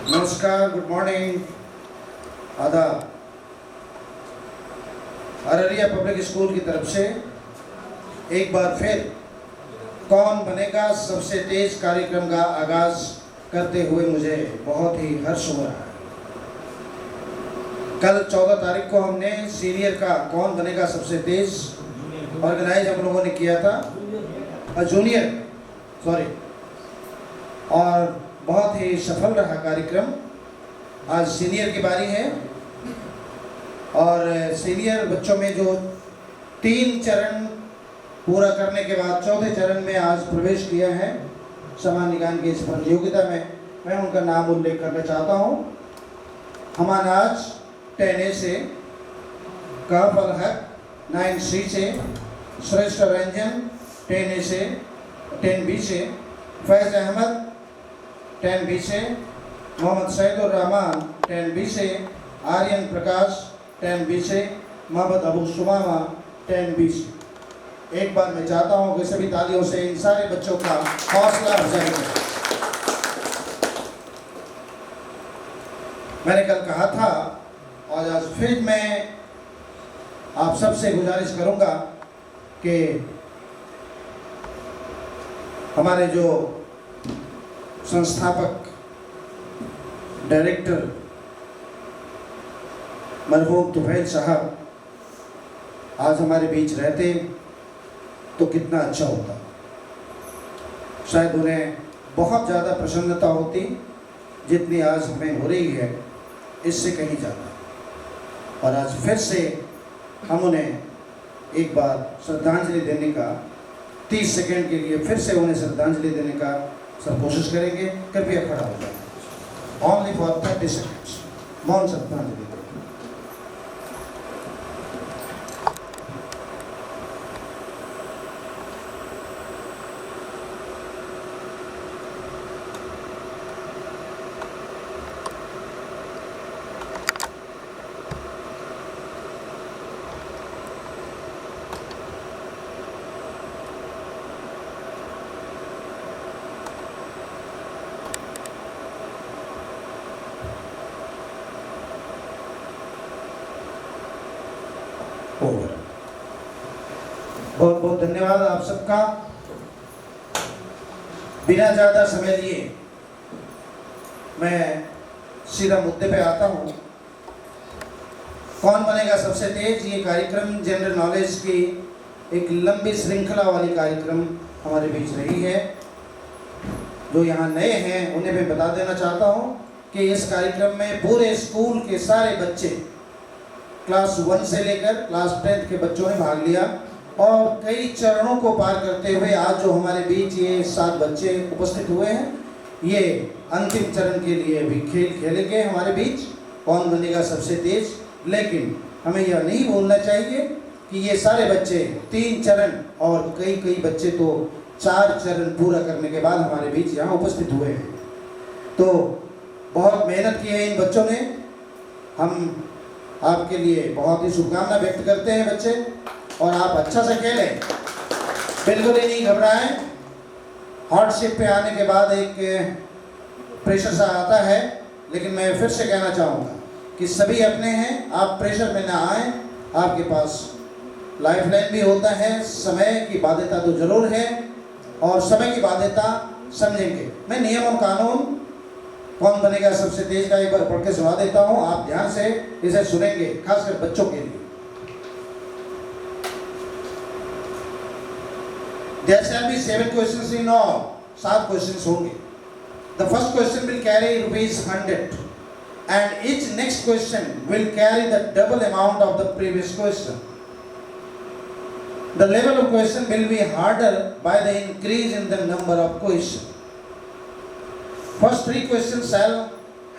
नमस्कार, good morning, आदाब। Araria public school की तरफ से एक बार फिर कौन बनेगा सबसे तेज कार्यक्रम का आगाज करते हुए मुझे बहुत ही हर्ष हो रहा है। कल 14 तारीख को हमने सीनियर का कौन बनेगा सबसे तेज ऑर्गेनाइज हम लोगों ने किया था, जूनियर सॉरी, और बहुत ही सफल रहा कार्यक्रम। आज सीनियर की बारी है और सीनियर बच्चों में जो 3 चरण पूरा करने के बाद चौथे चरण में आज प्रवेश किया है सामान्य ज्ञान की इस प्रतियोगिता में, मैं उनका नाम उल्लेख करना चाहता हूँ। हमानाज 10A से, काफ अल हक 9C से, श्रेष्ठ रंजन 10A से 10B से, फैज़ अहमद 10B से, मोहम्मद सैदुर रहमान 10B से, आर्यन प्रकाश 10B से, मोहम्मद अबू सुमामा 10B से। एक बार मैं चाहता हूँ कि सभी तालियों से इन सारे बच्चों का हौसला अफजाई करें। मैंने कल कहा था और आज फिर मैं आप सबसे गुजारिश करूँगा कि हमारे जो संस्थापक डायरेक्टर मरहूम तुफैल साहब आज हमारे बीच रहते तो कितना अच्छा होता। शायद उन्हें बहुत ज़्यादा प्रसन्नता होती जितनी आज हमें हो रही है, इससे कहीं ज़्यादा। और आज फिर से हम उन्हें एक बार श्रद्धांजलि देने का 30 सेकंड के लिए फिर से उन्हें श्रद्धांजलि देने का सब कोशिश करेंगे। कृपया खड़ा हो जाए ओनली फॉर 30 सेकेंड्स। मौन श्रद्धांजलि। बहुत बहुत धन्यवाद आप सबका। बिना ज़्यादा समय लिए मैं सीधा मुद्दे पे आता हूँ। कौन बनेगा सबसे तेज ये कार्यक्रम जनरल नॉलेज की एक लंबी श्रृंखला वाली कार्यक्रम हमारे बीच रही है। जो यहाँ नए हैं उन्हें मैं बता देना चाहता हूँ कि इस कार्यक्रम में पूरे स्कूल के सारे बच्चे क्लास 1 से लेकर क्लास 10 के बच्चों ने भाग लिया और कई चरणों को पार करते हुए आज जो हमारे बीच ये 7 बच्चे उपस्थित हुए हैं, ये अंतिम चरण के लिए भी खेल खेलेंगे हमारे बीच, कौन बनेगा सबसे तेज। लेकिन हमें यह नहीं भूलना चाहिए कि ये सारे बच्चे 3 चरण और कई बच्चे तो 4 चरण पूरा करने के बाद हमारे बीच यहाँ उपस्थित हुए हैं। तो बहुत मेहनत की है इन बच्चों ने। हम आपके लिए बहुत ही शुभकामना व्यक्त करते हैं बच्चे, और आप अच्छा से खेलें, बिल्कुल ही नहीं घबराएं। हार्डशिप पे आने के बाद एक प्रेशर सा आता है, लेकिन मैं फिर से कहना चाहूँगा कि सभी अपने हैं, आप प्रेशर में ना आएँ। आपके पास लाइफलाइन भी होता है, समय की बाध्यता तो जरूर है और समय की बाध्यता समझेंगे। मैं नियम और कानून कौन बनेगा सबसे तेज का एक बार पढ़ के सुना देता हूँ, आप ध्यान से इसे सुनेंगे, खासकर बच्चों के लिए। There shall be 7 questions in all. 7 questions होंगे। The first question will carry ₹100 and each next question will carry the double amount of the previous question. The level of question will be harder by the increase in the number of questions. First 3 questions shall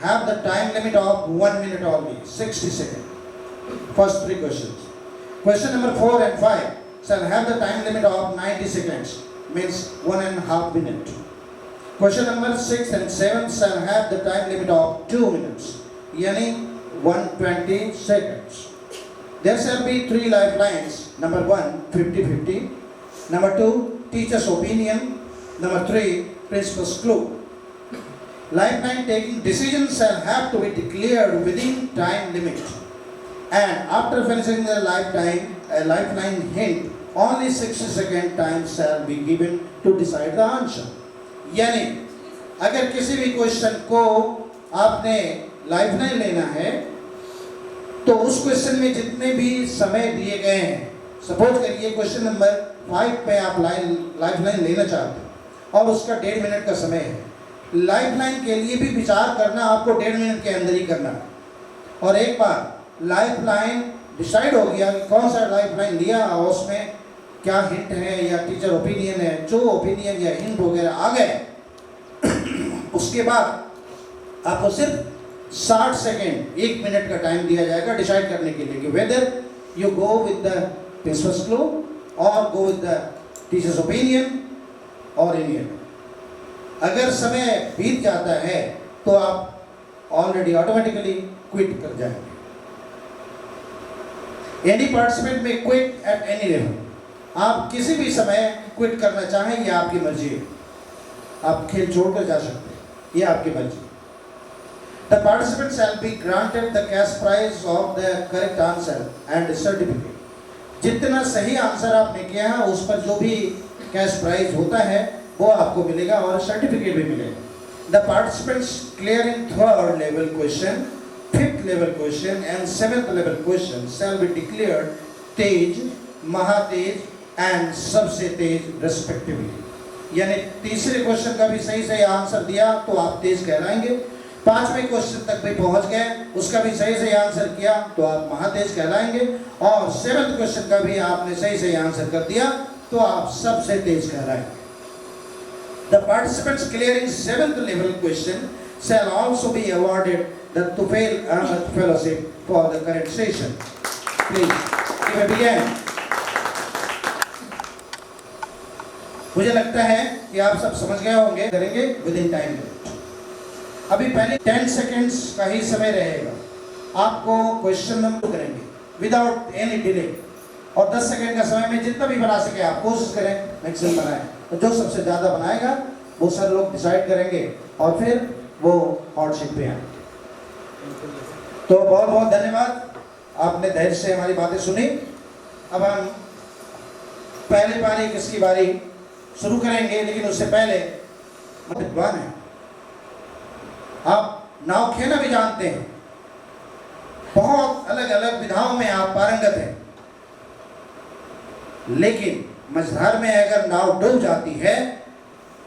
have the time limit of 1 minute only, 60 seconds. First 3 questions. Question number 4 and 5 shall have the time limit of 90 seconds, means 1.5 minutes. Question number 6 and 7 shall have the time limit of 2 minutes, yani 120 seconds. There shall be 3 lifelines. Number 1, 50-50. Number 2, teacher's opinion. Number 3, principal's clue. Lifeline taking decisions shall have to be declared within time limit. And after finishing the lifeline hint, only 60 second time shall be given to decide the answer. यानी अगर किसी भी question को आपने lifeline लेना है तो उस क्वेश्चन में जितने भी समय दिए गए हैं, सपोज करिए क्वेश्चन नंबर 5 पे आप लाइफलाइन लेना चाहते हैं और उसका 1.5 मिनट का समय है। लाइफलाइन के लिए भी विचार करना आपको 1.5 मिनट के अंदर ही करना है। और एक बार लाइफलाइन डिसाइड हो गया कि कौन सा लाइफलाइन लिया और उसमें क्या हिंट है या टीचर ओपिनियन है, जो ओपिनियन या हिंट वगैरह आ गए उसके बाद आपको सिर्फ 60 सेकेंड 1 मिनट का टाइम दिया जाएगा डिसाइड करने के लिए कि whether you go with the principal's clue और go with the teacher's opinion और इंडियन। अगर समय बीत जाता है तो आप ऑलरेडी ऑटोमेटिकली क्विट कर जाएंगे। एनी पार्टिसिपेंट में क्विट एट एनी लेवल, आप किसी भी समय क्विट करना चाहें ये आपकी मर्जी है, आप खेल छोड़कर जा सकते हैं, ये आपकी मर्जी। The participant shall be granted the cash prize of the correct answer and certificate. जितना सही आंसर आपने किया है उस पर जो भी कैश प्राइज होता है वो आपको मिलेगा और सर्टिफिकेट भी मिलेगा। The participants clearing third level question, fifth level question and seventh level question shall be declared Tej, महातेज and सबसे तेज respectively। यानी तीसरे क्वेश्चन का भी सही आंसर दिया तो आप तेज कहलाएंगे, 5वें क्वेश्चन तक भी पहुंच गए उसका भी सही आंसर किया तो आप महातेज कहलाएंगे, और 7th क्वेश्चन का भी आपने सही आंसर कर दिया तो आप सबसे तेज कहलाएंगे। The participants clearing 7th level question shall also be awarded the Tufail Ahmed Fellowship for the current session. Please give a big hand. मुझे लगता है कि आप सब समझ गए होंगे, करेंगे विद इन टाइम। अभी पहले 10 सेकेंड्स का ही समय रहेगा, आपको क्वेश्चन नंबर करेंगे विदाउट एनी डिले, और 10 सेकेंड का समय में जितना भी बना सके आप कोशिश करें मैक्सिमम बनाएं, तो जो सबसे ज़्यादा बनाएगा वो सर लोग डिसाइड करेंगे और फिर वो हॉट सीट पे आएंगे। तो बहुत बहुत धन्यवाद, आपने धैर्य से हमारी बातें सुनी। अब हम पहली बारी किसकी बारी शुरू करेंगे, लेकिन उससे पहले विद्वान है, आप नाव खेलना भी जानते हैं, बहुत अलग अलग विधाओं में आप पारंगत हैं, लेकिन मझधार में अगर नाव डूब जाती है,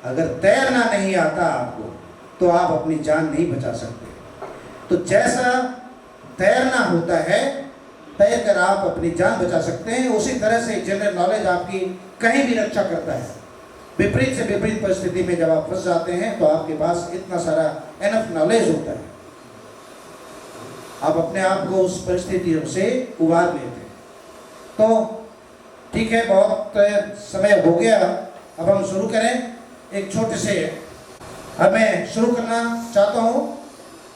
अगर तैरना नहीं आता आपको तो आप अपनी जान नहीं बचा सकते। तो जैसा तैरना होता है, तैर कर आप अपनी जान बचा सकते हैं, उसी तरह से जनरल नॉलेज आपकी कहीं भी रक्षा करता है। विपरीत से विपरीत परिस्थिति में जब आप फंस जाते हैं तो आपके पास इतना सारा एनफ नॉलेज होता है, आप अपने आप को उस परिस्थितियों से उबार लेते हैं। तो ठीक है, बहुत समय हो गया, अब हम शुरू करें एक छोटे से। अब मैं शुरू करना चाहता हूँ,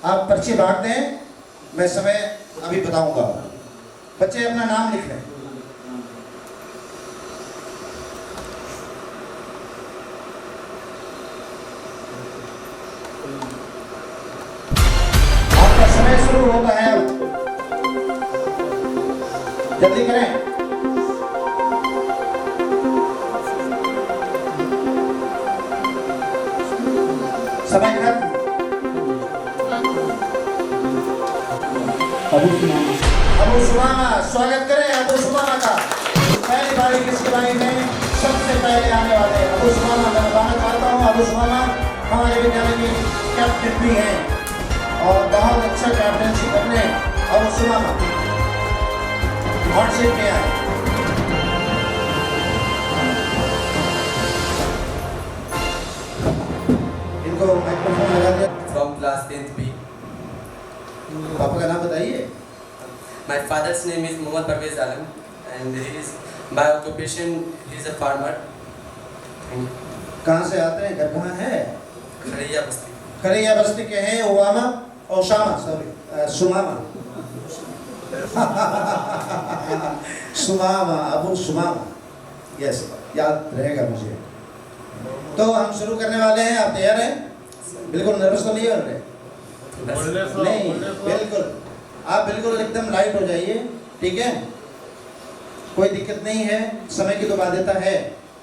आप पर्ची बांट दें, मैं समय अभी बताऊंगा। बच्चे अपना नाम लिख लें। आपका समय शुरू होता है, अब जल्दी करें। समय खत्म। अबू सुमामा, स्वागत करें अबू सुमामा का। पहली बारी किसकी बारी में सबसे पहले आने वाले अबू सुमामा का स्वागत करता हूँ। अबू सुमामा हमारे विद्यालय के कैप्टन भी हैं और बहुत अच्छा कैप्टनशिप करने अबू सुमामा हॉट सीट पे आए। इनको माइक्रोफोन लगा दिया। From class 10th B. पापा का नाम बताइए। My father's name is Mohammad Parvez Alam and he is by occupation he is a farmer. कहाँ से आते हैं, घर कहाँ है? खड़ैया बस्ती। खड़ैया बस्ती के हैं। ओसामा सॉरी सुमामा सुमामा, अबू सुमामा, यस, याद रहेगा मुझे। तो हम शुरू करने वाले हैं, आप तैयार हैं? बिल्कुल नर्वस तो नहीं हो रहे? बस नहीं, बिल्कुल आप बिल्कुल एकदम लाइट हो जाइए, ठीक है? कोई दिक्कत नहीं है, समय की तो बाध्यता है।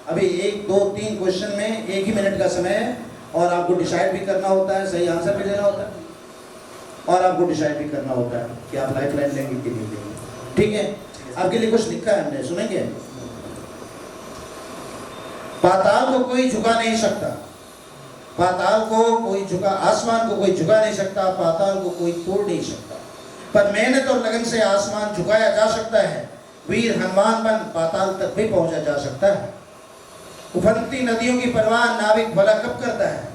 अभी 1, 2, 3 क्वेश्चन में 1 ही मिनट का समय है और आपको डिसाइड भी करना होता है, सही आंसर भी देना होता है और आपको डिसाइड भी करना होता है कि आप लाइफ लाइन लेंगे कि नहीं लेंगे, ठीक है? आपके लिए कुछ लिखा है हमने, सुनेंगे? पाताल को कोई झुका नहीं सकता, पाताल को कोई झुका, आसमान को कोई झुका नहीं सकता, पाताल को कोई तोड़ नहीं सकता, पर मेहनत और लगन से आसमान झुकाया जा सकता है, वीर हनुमान बन पाताल तक भी पहुंचा जा सकता है। उफनती नदियों की परवाह नाविक भला कब करता है?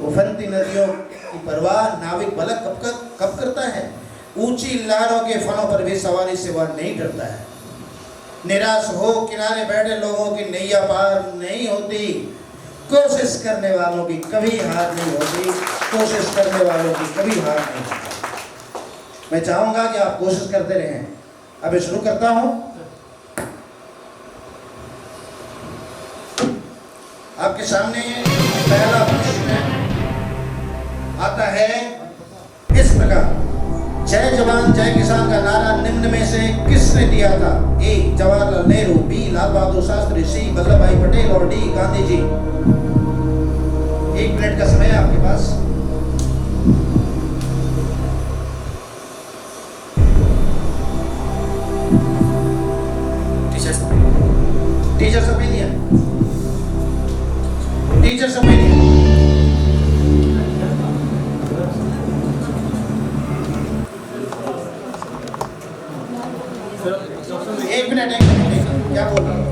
उफनती नदियों की परवाह नाविक भला कब करता है? ऊंची लहरों के फनों पर भी सवारी से वह नहीं डरता है। निराश हो किनारे बैठे लोगों की नैया पार नहीं होती, कोशिश करने वालों की कभी हार नहीं होती, कोशिश करने वालों की कभी हार नहीं होती। मैं चाहूंगा कि आप कोशिश करते रहें। अब शुरू करता हूं। आपके सामने पहला प्रश्न आता है इस प्रकार, जय जवान जय किसान का नारा निम्न में से किसने दिया था? ए जवाहरलाल नेहरू, बी लाल बहादुर शास्त्री, सी वल्लभ भाई पटेल और डी गांधी जी। 1 मिनट का समय है आपके पास। Teacher's opinion, teacher's opinion. एक मिनट, क्या बोल रहे हो?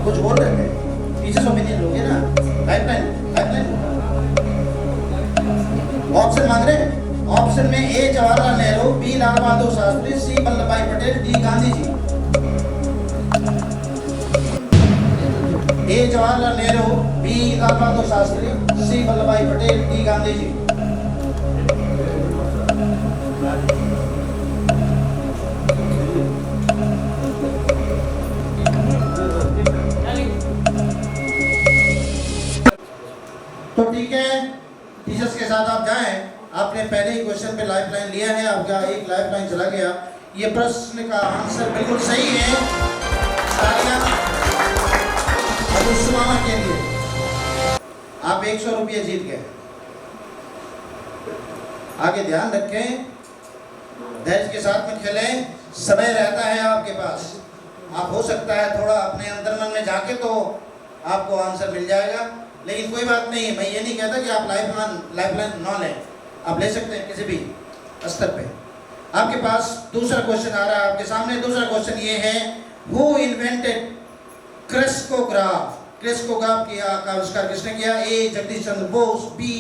कुछ बोल रहे थे? टीचर्स ओपिनियन लोगे ना? लाइफलाइन ऑप्शन मांग रहे हैं। ऑप्शन में ए जवाहरलाल नेहरू, बी लाल बहादुर शास्त्री, सी वल्लभ भाई पटेल, डी गांधी जी। ए जवाहरलाल नेहरू, बी लाल बहादुर शास्त्री, सी वल्लभ भाई पटेल, डी गांधी जी। तो ठीक है, टीचर्स के साथ आप जाएं। आपने पहले ही क्वेश्चन पे लाइफ लाइन लिया है, आपका एक लाइफ लाइन चला गया। ये प्रश्न का आंसर बिल्कुल सही है। तालियां अनुष्मा के लिए। आप 100 रुपये जीत गए। आगे ध्यान रखें, धैर्य के साथ में खेलें, समय रहता है आपके पास। आप हो सकता है थोड़ा अपने अंतर मन में जाके तो आपको आंसर मिल जाएगा, लेकिन कोई बात नहीं है। मैं ये नहीं कहता कि आप लाइफ लाइन ना लें, आप ले सकते हैं किसी भी स्तर पे। आपके पास दूसरा क्वेश्चन आ रहा है आपके सामने। दूसरा क्वेश्चन ये है, हु इन्वेंटेड क्रेस्कोग्राफ? क्रेस्कोग्राफ की का आविष्कार किसने किया? A Jagdish Chandra Bose, B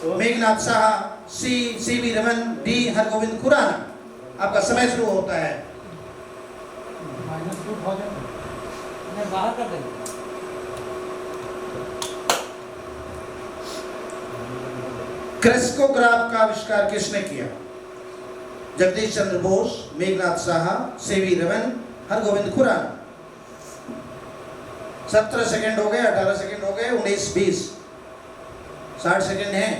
Meghnad Saha, C V Raman, D Hargobind Khurana. आपका समय शुरू होता है। बाहर कर देंगे। क्रेस्कोग्राफ का आविष्कार किसने किया? जगदीश चंद्र बोस, मेघनाथ साहा, सी.वी. रमन, हरगोविंद खुराना। 17 सेकंड हो गए, 18 सेकंड हो गए, 19, 20, 60 सेकंड हैं।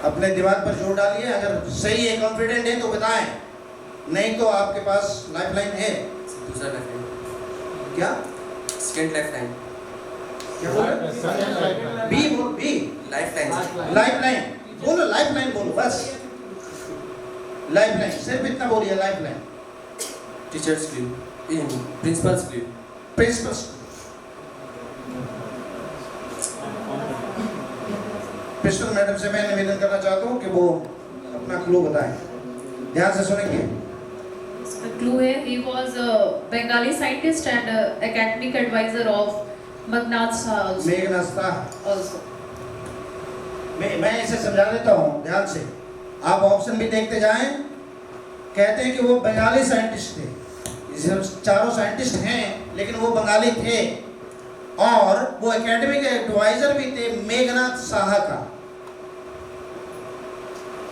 अपने दिमाग पर जोर डालिए। अगर सही है, कॉन्फिडेंट है तो बताएं, नहीं तो आपके पास लाइफ लाइन है। दूसरा लाइफ लाइन। क्या? Second lifeline. क्या बोल रहे? B lifeline. Lifeline बोलो, लाइफ लाइन बोलो, बस लाइफ लाइन, सिर्फ इतना बोलिए, lifeline. Teachers leave, principals leave. Principals. Principal madam से मैं निवेदन करना चाहता हूँ कि वो अपना क्लू बताएं। ध्यान से सुनेंगे। Clue है, he was a Bengali scientist and academic advisor of Meghnad Saha also. Meghnath Saha. also. मैं इसे समझा देता हूँ ध्यान से, आप ऑप्शन भी देखते जाएं। कहते हैं कि वो बंगाली साइंटिस्ट थे। चारों साइंटिस्ट हैं लेकिन वो बंगाली थे, और वो एकेडमिक एडवाइजर भी थे मेघनाथ साहा का।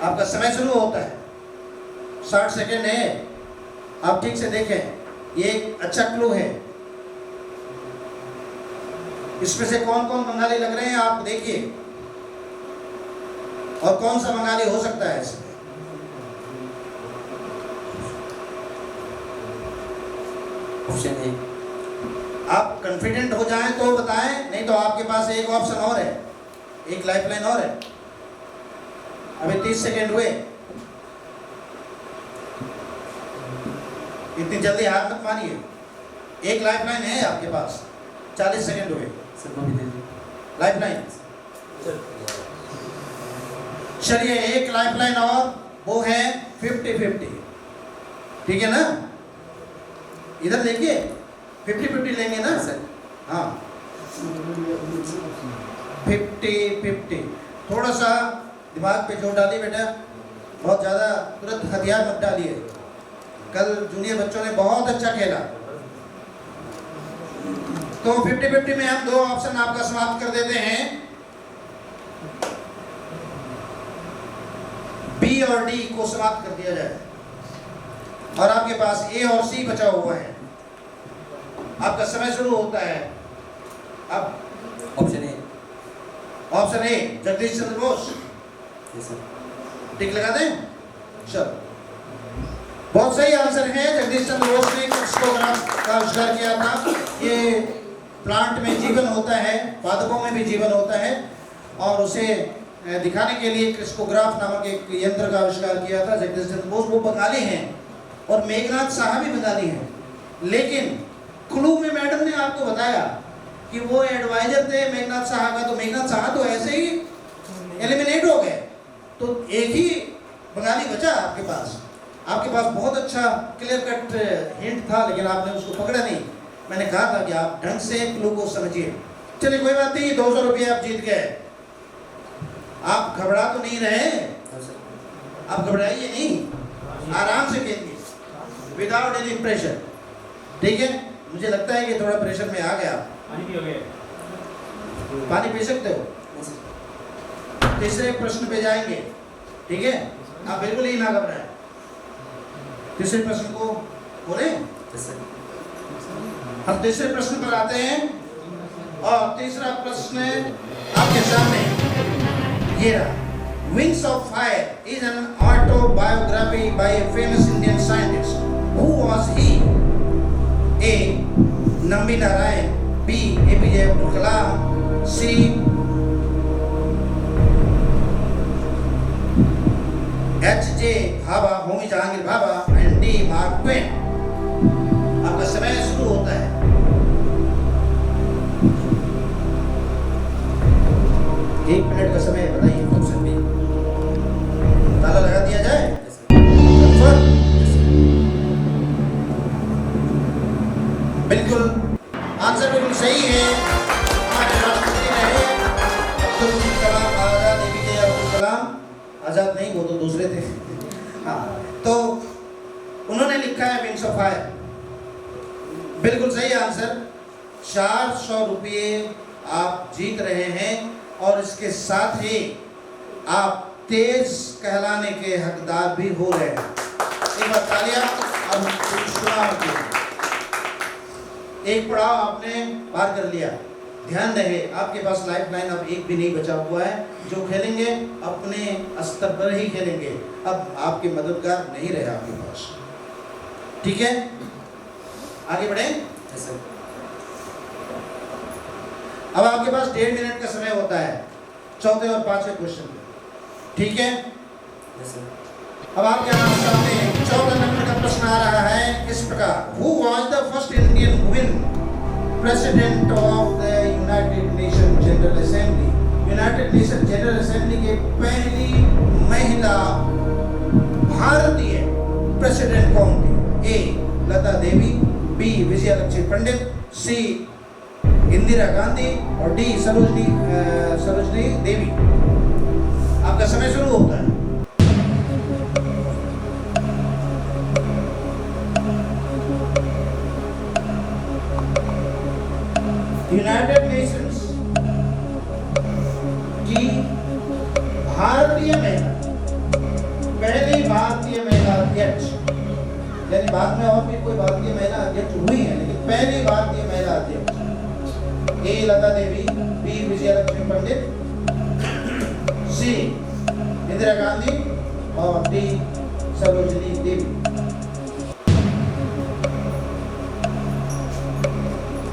आपका समय शुरू होता है, 60 सेकेंड है। आप ठीक से देखें, ये एक अच्छा क्लू है। इसमें से कौन कौन बंगाली लग रहे हैं आप देखिए, और कौन सा बंगाली हो सकता है इसमें। Option A. आप कॉन्फिडेंट हो जाएं तो बताएं, नहीं तो आपके पास एक ऑप्शन और है, एक लाइफलाइन और है। अभी 30 सेकेंड हुए, इतनी जल्दी हार मत मानिए, एक लाइफलाइन है आपके पास। 40 सेकेंड हुए, सर वो भी दे दीजिए। लाइफलाइन। चलिए एक लाइफलाइन और, वो है 50-50, ठीक है ना? इधर देखिए 50-50 लेंगे ना सर। हाँ 50-50। थोड़ा सा दिमाग पे जोर डालिए बेटा, बहुत ज़्यादा तुरंत हथियार मत डालिए। कल जूनियर बच्चों ने बहुत अच्छा खेला, तो 50-50 में हम 2 ऑप्शन आपका समाप्त कर देते हैं, बी और डी को समाप्त कर दिया जाए, और आपके पास ए और सी बचा हुआ है। आपका समय शुरू होता है अब। Option A. Option A Jagdish Chandra Bose, yes sir. Tick लगा दें। चलो, बहुत सही आंसर है। जगदीश चंद्र बोस ने क्रिस्टोग्राफ का आविष्कार किया था। ये प्लांट में जीवन होता है, पादपों में भी जीवन होता है, और उसे दिखाने के लिए क्रिस्टोग्राफ नामक एक यंत्र का आविष्कार किया था जगदीश चंद्र बोस। वो बंगाली हैं और मेघनाथ साहा भी बंगाली हैं, लेकिन क्लू में मैडम ने आपको बताया कि वो एडवाइजर थे मेघनाथ साहा का, तो मेघनाथ साहा तो ऐसे ही एलिमिनेट हो गए, तो एक ही बंगाली बचा आपके पास। आपके पास बहुत अच्छा क्लियर कट हिंट था, लेकिन आपने उसको पकड़ा नहीं। मैंने कहा था कि आप ढंग से क्लू को समझिए। चलिए कोई बात नहीं, 200 रुपये आप जीत गए। आप घबरा तो नहीं रहे? आप घबराइए नहीं, आराम से खेलिए, विदाउट एनी प्रेशर, ठीक है? मुझे लगता है कि थोड़ा प्रेशर में आ गया। पानी पी सकते हो। तीसरे प्रश्न पे जाएंगे, ठीक है? आप बिल्कुल ही ना घबराएं। तीसरे प्रश्न को बोले, हम तीसरे प्रश्न पर आते हैं, और तीसरा प्रश्न आपके सामने ये रहा। Wings of fire is an autobiography by a famous Indian scientist. Who was he? A Nambi Narayan, B APJ Abdul Kalam, C H J. Bhabha, Homi Jahangir Bhabha, and D Mark Twain. आपका समय शुरू होता है। एक मिनट का समय बताइए। ऑप्शन बी, ताला लगा दिया जाए? बिल्कुल, आंसर बिल्कुल सही है। हमारे राष्ट्रपति रहे अब्दुल कलाम आजाद, एपीजे अब्दुल कलाम। आजाद नहीं, वो तो दूसरे थे। हाँ, तो उन्होंने लिखा है विंग्स ऑफ फायर। बिल्कुल सही आंसर। 400 रुपये आप जीत रहे हैं, और इसके साथ ही आप तेज कहलाने के हकदार भी हो रहे हैं। एक बार तालियां। अब एक पड़ाव आपने पार कर लिया। ध्यान रहे, आपके पास लाइफ लाइन अब एक भी नहीं बचा हुआ है। जो खेलेंगे अपने स्तर पर ही खेलेंगे, अब आपके मददगार नहीं रहे आपके पास, ठीक है? आगे बढ़े। अब आपके पास 1.5 मिनट का समय होता है चौथे और पांचवें क्वेश्चन में, ठीक है? अब आपके सामने 14 नंबर का प्रश्न आ रहा है इस प्रकार। Who was the first Indian woman president of the United Nations General Assembly? United Nations General Assembly के पहली महिला भारतीय प्रेसिडेंट कौन थी? ए लता देवी, बी विजयलक्ष्मी पंडित, सी इंदिरा गांधी, और डी सरोजनी देवी। आपका समय शुरू होता है। यूनाइटेड नेशंस की भारतीय महिला, पहली भारतीय महिला अध्यक्ष, यानी बाद में और भी कोई भारतीय महिला अध्यक्ष हुई है, लेकिन पहली भारतीय महिला अध्यक्ष A Lata Devi, B Vijayalakshmi Pandit, C Indira Gandhi और D Sarojini Devi.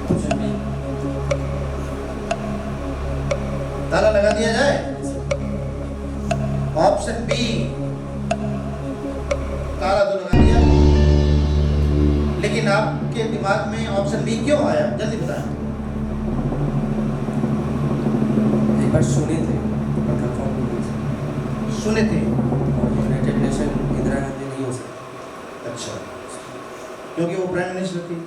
Option B. ताला लगा दिया जाए। ऑप्शन बी, ताला तो लगा दिया, लेकिन आपके दिमाग में ऑप्शन बी क्यों आया, जल्दी बताएं। एक बार सुने थे पर कंफर्म नहीं थे। सुने थे। और यूनाइटेड नेशन इंदिरा गांधी नहीं हो सकती। अच्छा, क्योंकि वो प्राइम मिनिस्टर थी,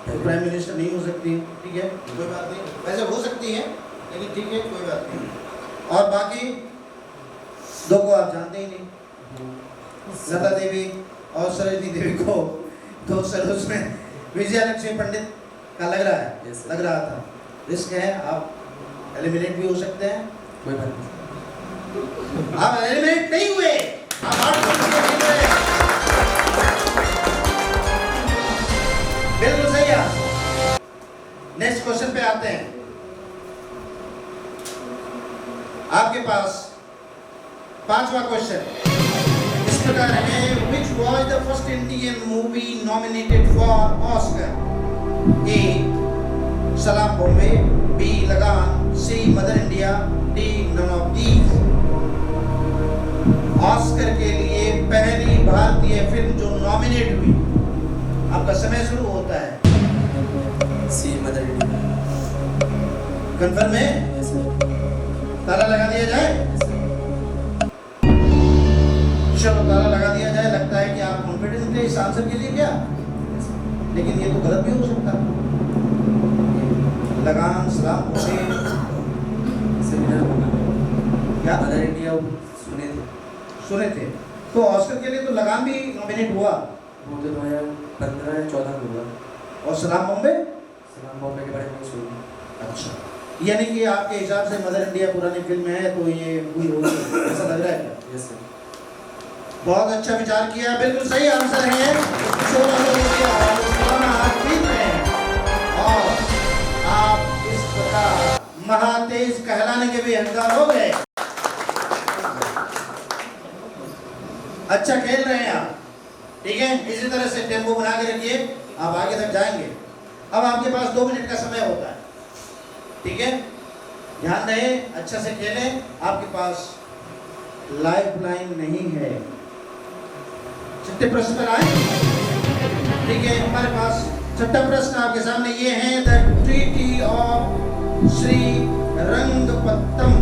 तो प्राइम मिनिस्टर नहीं हो सकती। ठीक है, कोई बात नहीं, वैसे हो सकती है लेकिन ठीक है, कोई बात नहीं। और बाकी दो को आप जानते ही नहीं, लता देवी और सरोजिनी देवी को तो सर उसमें विजयलक्ष्मी पंडित का लग रहा है। Yes, sir. लग रहा था, रिस्क है, आप एलिमिनेट भी हो सकते हैं। कोई बात नहीं। आप एलिमिनेट नहीं हुए, आप 8 पॉइंट से जीत रहे हैं। बिल्कुल सही है। नेक्स्ट क्वेश्चन पे आते हैं। आपके पास 5वां क्वेश्चन इस प्रकार है, which was the first Indian movie nominated for Oscar? A. सलाम बॉम्बे, B. लगान, C. Mother India, D. none of these। Oscar के लिए पहली भारतीय फिल्म जो नॉमिनेट हुई, आपका समय शुरू होता है। सी मदर इंडिया। कंफर्म है? Yes sir. ताला लगा दिया जाए। चलो ताला लगा दिया जाए। लगता है कि आप कॉन्फिडेंट थे इस आंसर के लिए क्या, लेकिन ये तो गलत भी हो सकता है। लगान, सलाम बॉम्बे, क्या मदर इंडिया सुने थे। सुने थे, तो ऑस्कर के लिए तो लगान भी नॉमिनेट हुआ वो तो 2015 या 14 में हुआ। और सलाम बॉम्बे। सलाम बॉम्बे के बारे में सुनी। अच्छा, यानी कि आपके हिसाब से मदर इंडिया पुरानी फिल्म है तो ये हुई होगी, ऐसा लग रहा है क्या? Yes sir. बहुत अच्छा विचार किया, बिल्कुल सही आंसर है। 16 लोगों के आवाज पुराना हाथ जीत रहे हैं और आप इस प्रकार महातेज कहलाने के भी हकदार हो गए। अच्छा खेल रहे हैं आप, ठीक है, इसी तरह से टेम्पो बना के रखिए, आप आगे तक जाएंगे। अब आपके पास 2 मिनट का समय होता है, ठीक है, ध्यान रहे, अच्छा से खेलें। आपके पास लाइफ लाइन नहीं है। छठे प्रश्न पर आए, ठीक है। हमारे पास छठा प्रश्न आपके सामने ये है, the treaty of Srirangapattam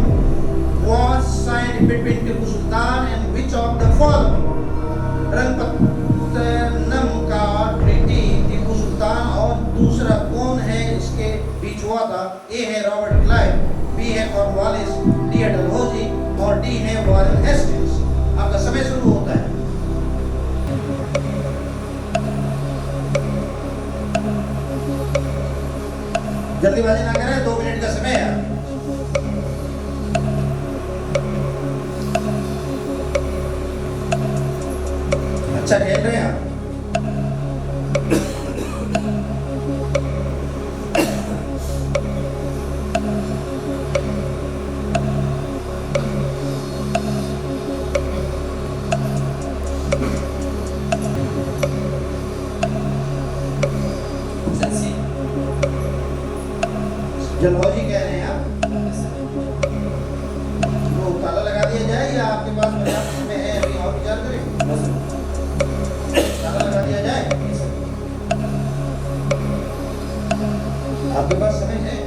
was signed between Tipu Sultan and which of the following? रंगपट्टनम का ट्रीटी टीपू सुल्तान और दूसरा कौन है इसके बीच हुआ था? ए है रॉबर्ट क्लाइव, बी है कॉर्नवालिस, डी है डलहौजी और डी है वॉरेन हेस्टिंग्स। आपका समय शुरू होता है। जल्दीबाजी ना करें, 2 मिनट का समय है। अच्छा खेल रहे हैं आप। Option C. जलहौजी कह रहे हैं आप, तो ताला लगा दिया जाए या आपके पास पर्याप्त समय है, अभी और विचार करें? ताला लगा दिया जाए, आपके पास समय है।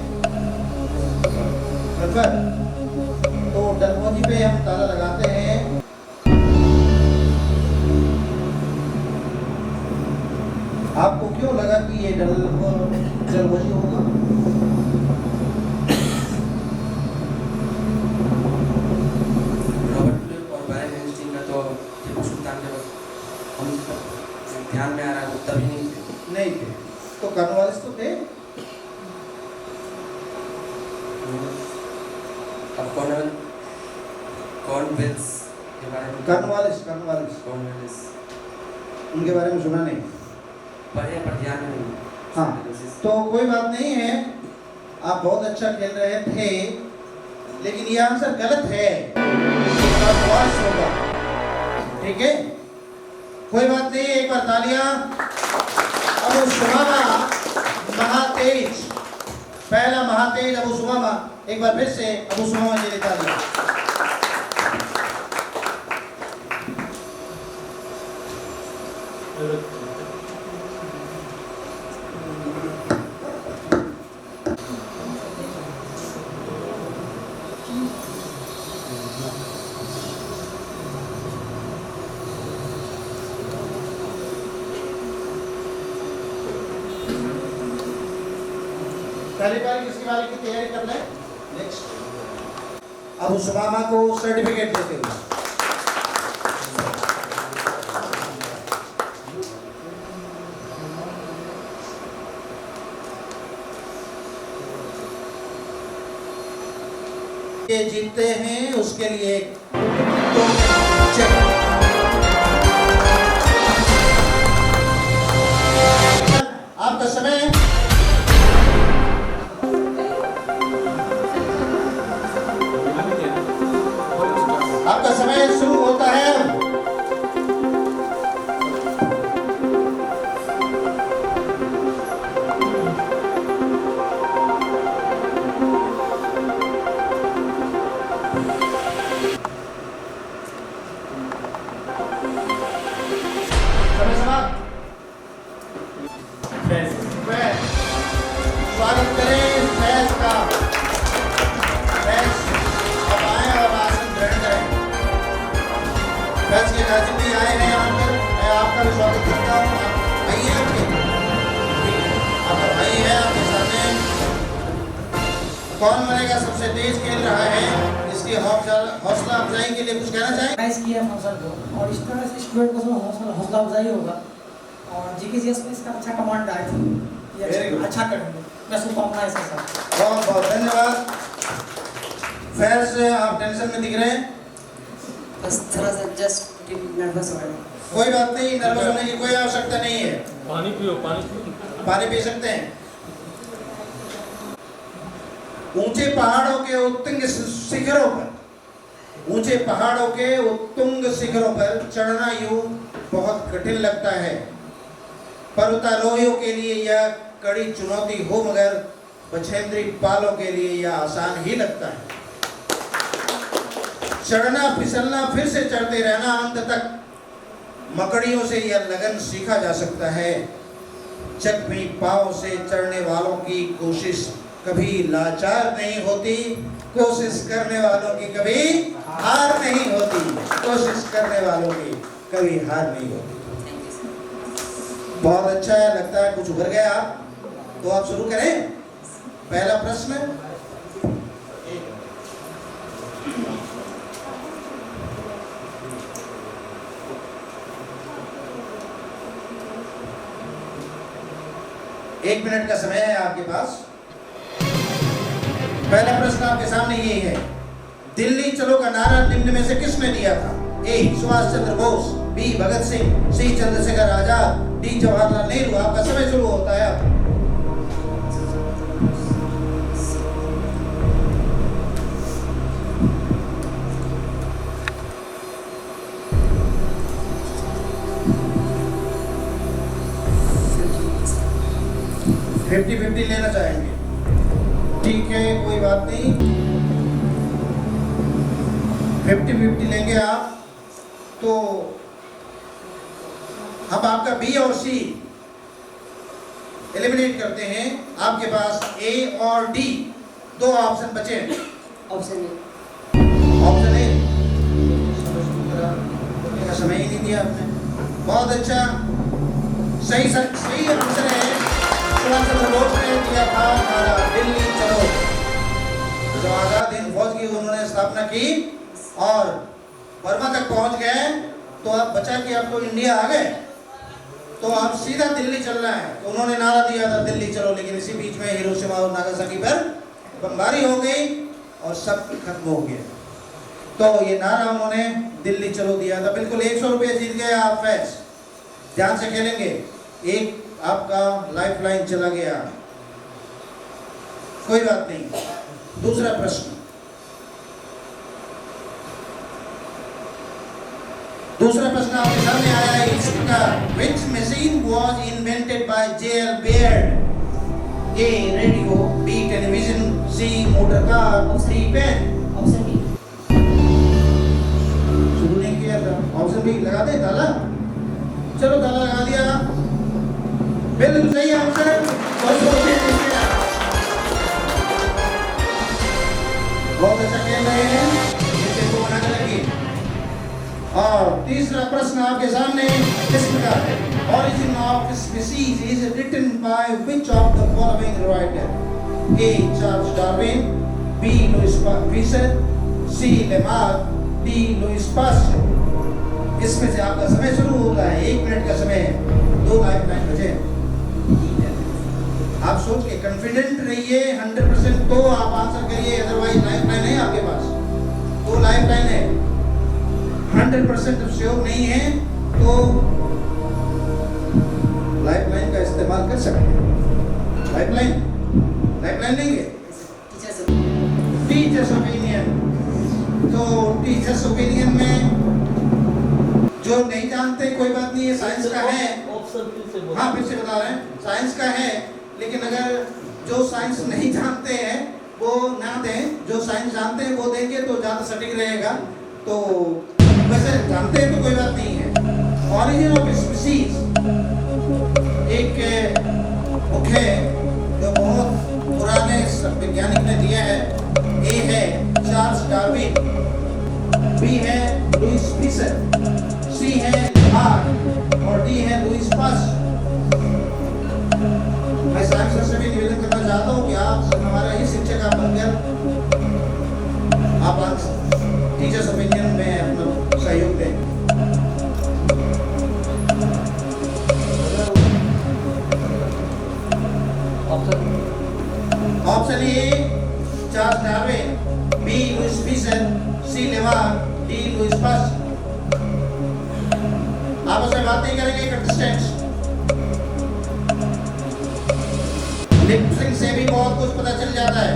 बराबर, तो डलहौजी पे हम ताला लगाते हैं। आपको क्यों लगा कि ये जलहौजी होगा? रॉबर्ट क्लाइव और वॉरेन हेस्टिंग्स का तो टीपू सुल्तान के वक्त हम ध्यान में आ रहा है तभी नहीं थे। नहीं थे, तो कॉर्नवालिस तो थे। अब कॉर्नवेल्स के बारे में कॉर्नवालिस कॉर्नवेल्स उनके बारे में सुना नहीं। पढ़े पर ध्यान में नहीं। हाँ, तो कोई बात नहीं है। आप बहुत अच्छा खेल रहे थे, लेकिन ये आंसर गलत है। वॉश होगा, ठीक है, कोई बात नहीं। एक बार तालियां। अबू सुमामा महातेज, पहला महातेज अबू सुमामा। एक बार फिर से अबू सुमामा के लिए तालियां। पहली बार किसी बारी की तैयारी कर लें। नेक्स्ट अबू सुमामा को सर्टिफिकेट देते हुए ये जीतते हैं उसके लिए तो चेक। आपका समय आपका समय शुरू होता है। समय समाप्त। स्वागत करें फैज का। फैज अब आए और आसन ग्रहण करें। फैज के नाज़िम भी आए हैं यहाँ पर, मैं आपका भी स्वागत करता हूँ। आइए आपके, आपका भाई है आपके सामने। कौन बनेगा सबसे तेज खेल रहा है, इसकी हौसला अफजाई के लिए कुछ कहना चाहें? ऑर्गेनाइज किया फंक्शन को, और इस तरह से स्टूडेंट को हौसला अफजाई होगा, और जीकेजीएस में इसका अच्छा कमांड आया था, ये अच्छा करेंगे। मैं शुभकामनाएं इसके साथ। बहुत बहुत धन्यवाद। फैज आप टेंशन में दिख रहे हैं। बस थोड़ा सा जस्ट नर्वस हो रहा है। कोई बात नहीं, नर्वस होने की कोई आवश्यकता नहीं है। पानी पियो, पानी पियो। पानी पी सकते हैं। ऊंचे पहाड़ों के उत्तुंग शिखरों पर, ऊंचे पहाड़ों के उत्तुंग शिखरों पर चढ़ना यूं बहुत कठिन लगता है। पर्वतारोहियों के लिए यह कड़ी चुनौती हो, मगर बछेंद्री पालों के लिए यह आसान ही लगता है। चढ़ना फिसलना, फिर से चढ़ते रहना, अंत तक मकड़ियों से यह लगन सीखा जा सकता है। जख्मी पांव से चढ़ने वालों की कोशिश कभी लाचार नहीं होती, कोशिश करने वालों की कभी हार नहीं होती, कोशिश करने वालों की कभी हार नहीं होती। बहुत अच्छा है, लगता है कुछ उभर गया आप, तो आप शुरू करें। पहला प्रश्न, एक मिनट का समय है आपके पास। पहला प्रश्न आपके सामने ये है, दिल्ली चलो का नारा निम्न में से किसने दिया था? ए सुभाष चंद्र बोस, बी भगत सिंह, सी चंद्रशेखर आजाद, डी जवाहरलाल नेहरू। आपका समय शुरू होता है अब। फिफ्टी 50 लेना चाहेंगे? ठीक है, कोई बात नहीं, 50-50 लेंगे आप। तो अब आपका बी और सी एलिमिनेट करते हैं। आपके पास ए और डी दो ऑप्शन बचे हैं। ऑप्शन ए, ऑप्शन ए का समय ही नहीं दिया आपने। बहुत अच्छा, सही आंसर है। सुभाष चंद्र बोस ने दिया था नारा दिल्ली चलो। जो आजाद हिंद फौज की उन्होंने स्थापना की और बर्मा तक पहुंच गए, तो आप बचा के आप तो इंडिया आ गए, तो आप सीधा दिल्ली चलना है। तो उन्होंने नारा दिया था दिल्ली चलो, लेकिन इसी बीच में हिरोशिमा और नागासाकी पर बमबारी हो गई और सब खत्म हो गया। तो ये नारा उन्होंने दिल्ली चलो दिया था। बिल्कुल 100 रुपये जीत गए आप फैज। ध्यान से खेलेंगे, एक आपका लाइफलाइन चला गया। कोई बात नहीं। दूसरा प्रश्न, दूसरा प्रश्न आपके सामने आया है इस प्रकार, which machine was invented by J.L. Baird? A. Radio, B. Television, C. Motor car, D. Pen. Option B. शुरू नहीं किया था, ऑप्शन बी लगा दे ताला। चलो ताला लगा दिया, बिल्कुल सही आंसर। बहुत अच्छा खेल रहे हैं, इसे को बना कर रखिए। और तीसरा प्रश्न आपके सामने इस प्रकार है, origin of species is written by which of the following writer? A. Charles Darwin, B. Louis Pasteur, C. Lamarck, D. Louis Pasteur। इसमें से आपका समय शुरू होता है, 1 मिनट का समय है, 2 लाइफ लाइन बचे। आप सोच के कॉन्फिडेंट रहिए, 100% तो आप आंसर करिए, अदरवाइज लाइफ लाइन है आपके पास, 2 लाइफ लाइन है। 100% श्योर नहीं है तो लाइफ लाइन का इस्तेमाल कर सकते हैं। लाइफ लाइन लेंगे, टीचर्स ओपिनियन। तो टीचर्स ओपिनियन में जो नहीं जानते कोई बात नहीं है, साइंस का है। हाँ फिर से बता रहे हैं, साइंस का है, लेकिन अगर जो साइंस नहीं जानते हैं वो ना दें, जो साइंस जानते हैं वो देंगे तो ज़्यादा सटीक रहेगा। तो वैसे जानते हैं तो कोई बात नहीं है। ऑरिजिन ऑफ स्पीसीज एक बुक है जो बहुत पुराने वैज्ञानिक ने दिया है। ए है चार्ल्स डार्विन, बी है लुईस पीसर, सी है लामार्क और डी है लुईस पास्चर। मैं साइंस सर से भी निवेदन करना चाहता हूँ कि आप हमारा ही शिक्षक आप बनकर आप टीचर्स ओपिनियन में अपना सहयोग दें। Option A Charles Darwin, B Louis Pasteur, C Lamarck, D Louis Pasteur. आपस में बात नहीं करेंगे कंटेस्टेंट्स। लिप सिंक से भी बहुत कुछ पता चल जाता है।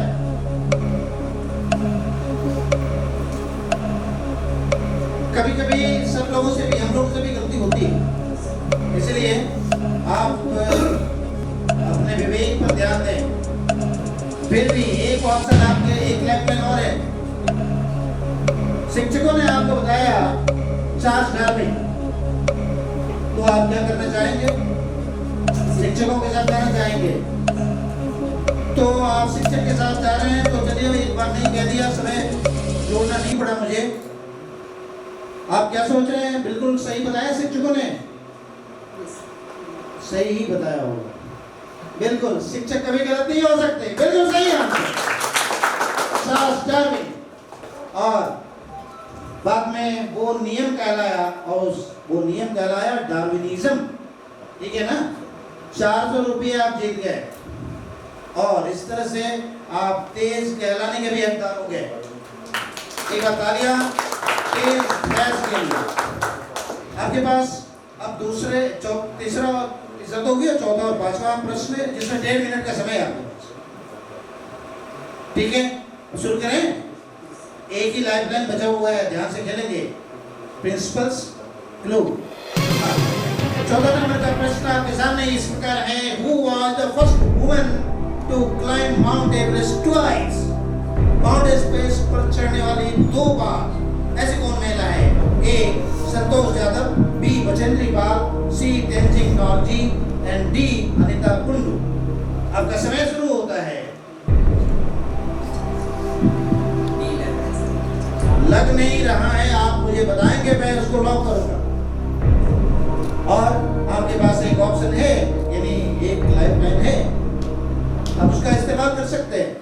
कभी कभी सब लोगों से भी, हम लोगों से भी गलती होती है, इसलिए आप अपने विवेक पर ध्यान दें। फिर भी एक ऑप्शन आपके, एक लाइफ लाइन और है। शिक्षकों ने आपको बताया चार्ल्स डार्विन, तो आप क्या करना चाहेंगे? शिक्षकों के साथ जाना चाहेंगे? तो आप शिक्षक के साथ जा रहे हैं तो चलिए, एक बार नहीं कह दिया, समय जोड़ना नहीं पड़ा मुझे। आप क्या सोच रहे हैं? बिल्कुल सही बताया शिक्षकों ने, सही ही बताया होगा। बिल्कुल, शिक्षक कभी गलत नहीं हो सकते, बिल्कुल सही आंसर चार्ल्स डार्विन। और बाद में वो नियम कहलाया, और वो नियम कहलाया डार्विनिज्म। ठीक है ना? 400 रुपये आप जीत गए और इस तरह से आप तेज कहलाने के भी हकदार हो गए। एक बार तालियां तेज बहस के लिए। आपके पास अब दूसरे तीसरा इज्जत हो गया, चौथा और पांचवा प्रश्न जिसमें 1.5 मिनट का समय है आपके पास। ठीक है, शुरू करें। एक ही लाइफ लाइन बचा हुआ है, ध्यान से खेलेंगे। Principles clue. 14 नंबर का प्रश्न आपके सामने इस प्रकार है, who was the first woman to climb Mount Everest twice? Mount Everest पर चढ़ने वाली 2 बार ऐसी कौन महिला है? A Santosh Yadav, B Bachendri Pal, C Tenzing Norgay and D Anita Kundu. आपका समय शुरू होता है। लग नहीं रहा है, आप मुझे बताएंगे, मैं उसको लॉक करूंगा। और आपके पास एक ऑप्शन है, यानी एक लाइफ लाइन है, आप उसका इस्तेमाल कर सकते हैं।